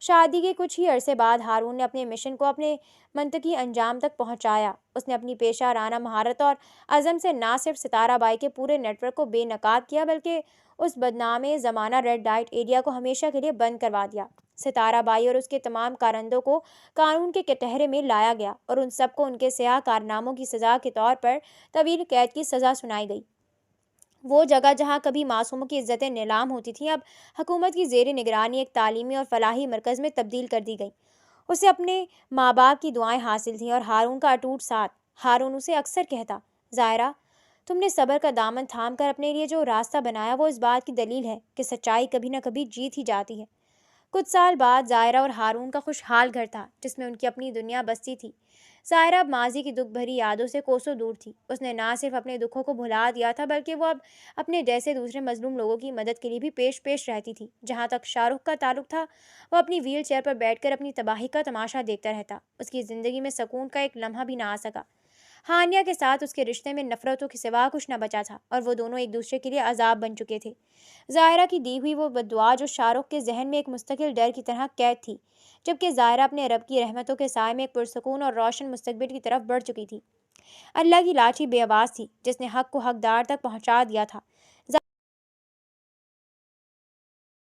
[SPEAKER 1] شادی کے کچھ ہی عرصے بعد ہارون نے اپنے مشن کو اپنے منطقی انجام تک پہنچایا۔ اس نے اپنی پیشہ وارانہ مہارت اور عزم سے نہ صرف ستارہ بائی کے پورے نیٹ ورک کو بے نقاب کیا، بلکہ اس بدنام زمانہ ریڈ لائٹ ایریا کو ہمیشہ کے لیے بند کروا دیا۔ ستارہ بائی اور اس کے تمام کارندوں کو قانون کے کٹہرے میں لایا گیا اور ان سب کو ان کے سیاہ کارناموں کی سزا کے طور پر طویل قید کی سزا سنائی گئی۔ وہ جگہ جہاں کبھی معصوموں کی عزتیں نیلام ہوتی تھیں، اب حکومت کی زیر نگرانی ایک تعلیمی اور فلاحی مرکز میں تبدیل کر دی گئی۔ اسے اپنے ماں باپ کی دعائیں حاصل تھیں اور ہارون کا اٹوٹ ساتھ۔ ہارون اسے اکثر کہتا، زائرہ، تم نے صبر کا دامن تھام کر اپنے لیے جو راستہ بنایا وہ اس بات کی دلیل ہے کہ سچائی کبھی نہ کبھی جیت ہی جاتی ہے۔ کچھ سال بعد زائرہ اور ہارون کا خوشحال گھر تھا جس میں ان کی اپنی دنیا بستی تھی۔ زائرہ اب ماضی کی دکھ بھری یادوں سے کوسوں دور تھی۔ اس نے نہ صرف اپنے دکھوں کو بھلا دیا تھا بلکہ وہ اب اپنے جیسے دوسرے مظلوم لوگوں کی مدد کے لیے بھی پیش رہتی تھی۔ جہاں تک شاہ رخ کا تعلق تھا، وہ اپنی ویل چیئر پر بیٹھ کر اپنی تباہی کا تماشا دیکھتا رہتا۔ اس کی زندگی میں سکون کا ایک لمحہ بھی نہ آ سکا۔ ہانیہ کے ساتھ اس کے رشتے میں نفرتوں کے سوا کچھ نہ بچا تھا اور وہ دونوں ایک دوسرے کے لیے عذاب بن چکے تھے۔ زائرہ کی دی ہوئی وہ بددعا جو شاہ رخ کے ذہن میں ایک مستقل ڈر کی طرح قید تھی، جبکہ زائرہ اپنے رب کی رحمتوں کے سائے میں ایک پرسکون اور روشن مستقبل کی طرف بڑھ چکی تھی۔ اللہ کی لاٹھی بے آواز تھی جس نے حق کو حقدار تک پہنچا دیا تھا۔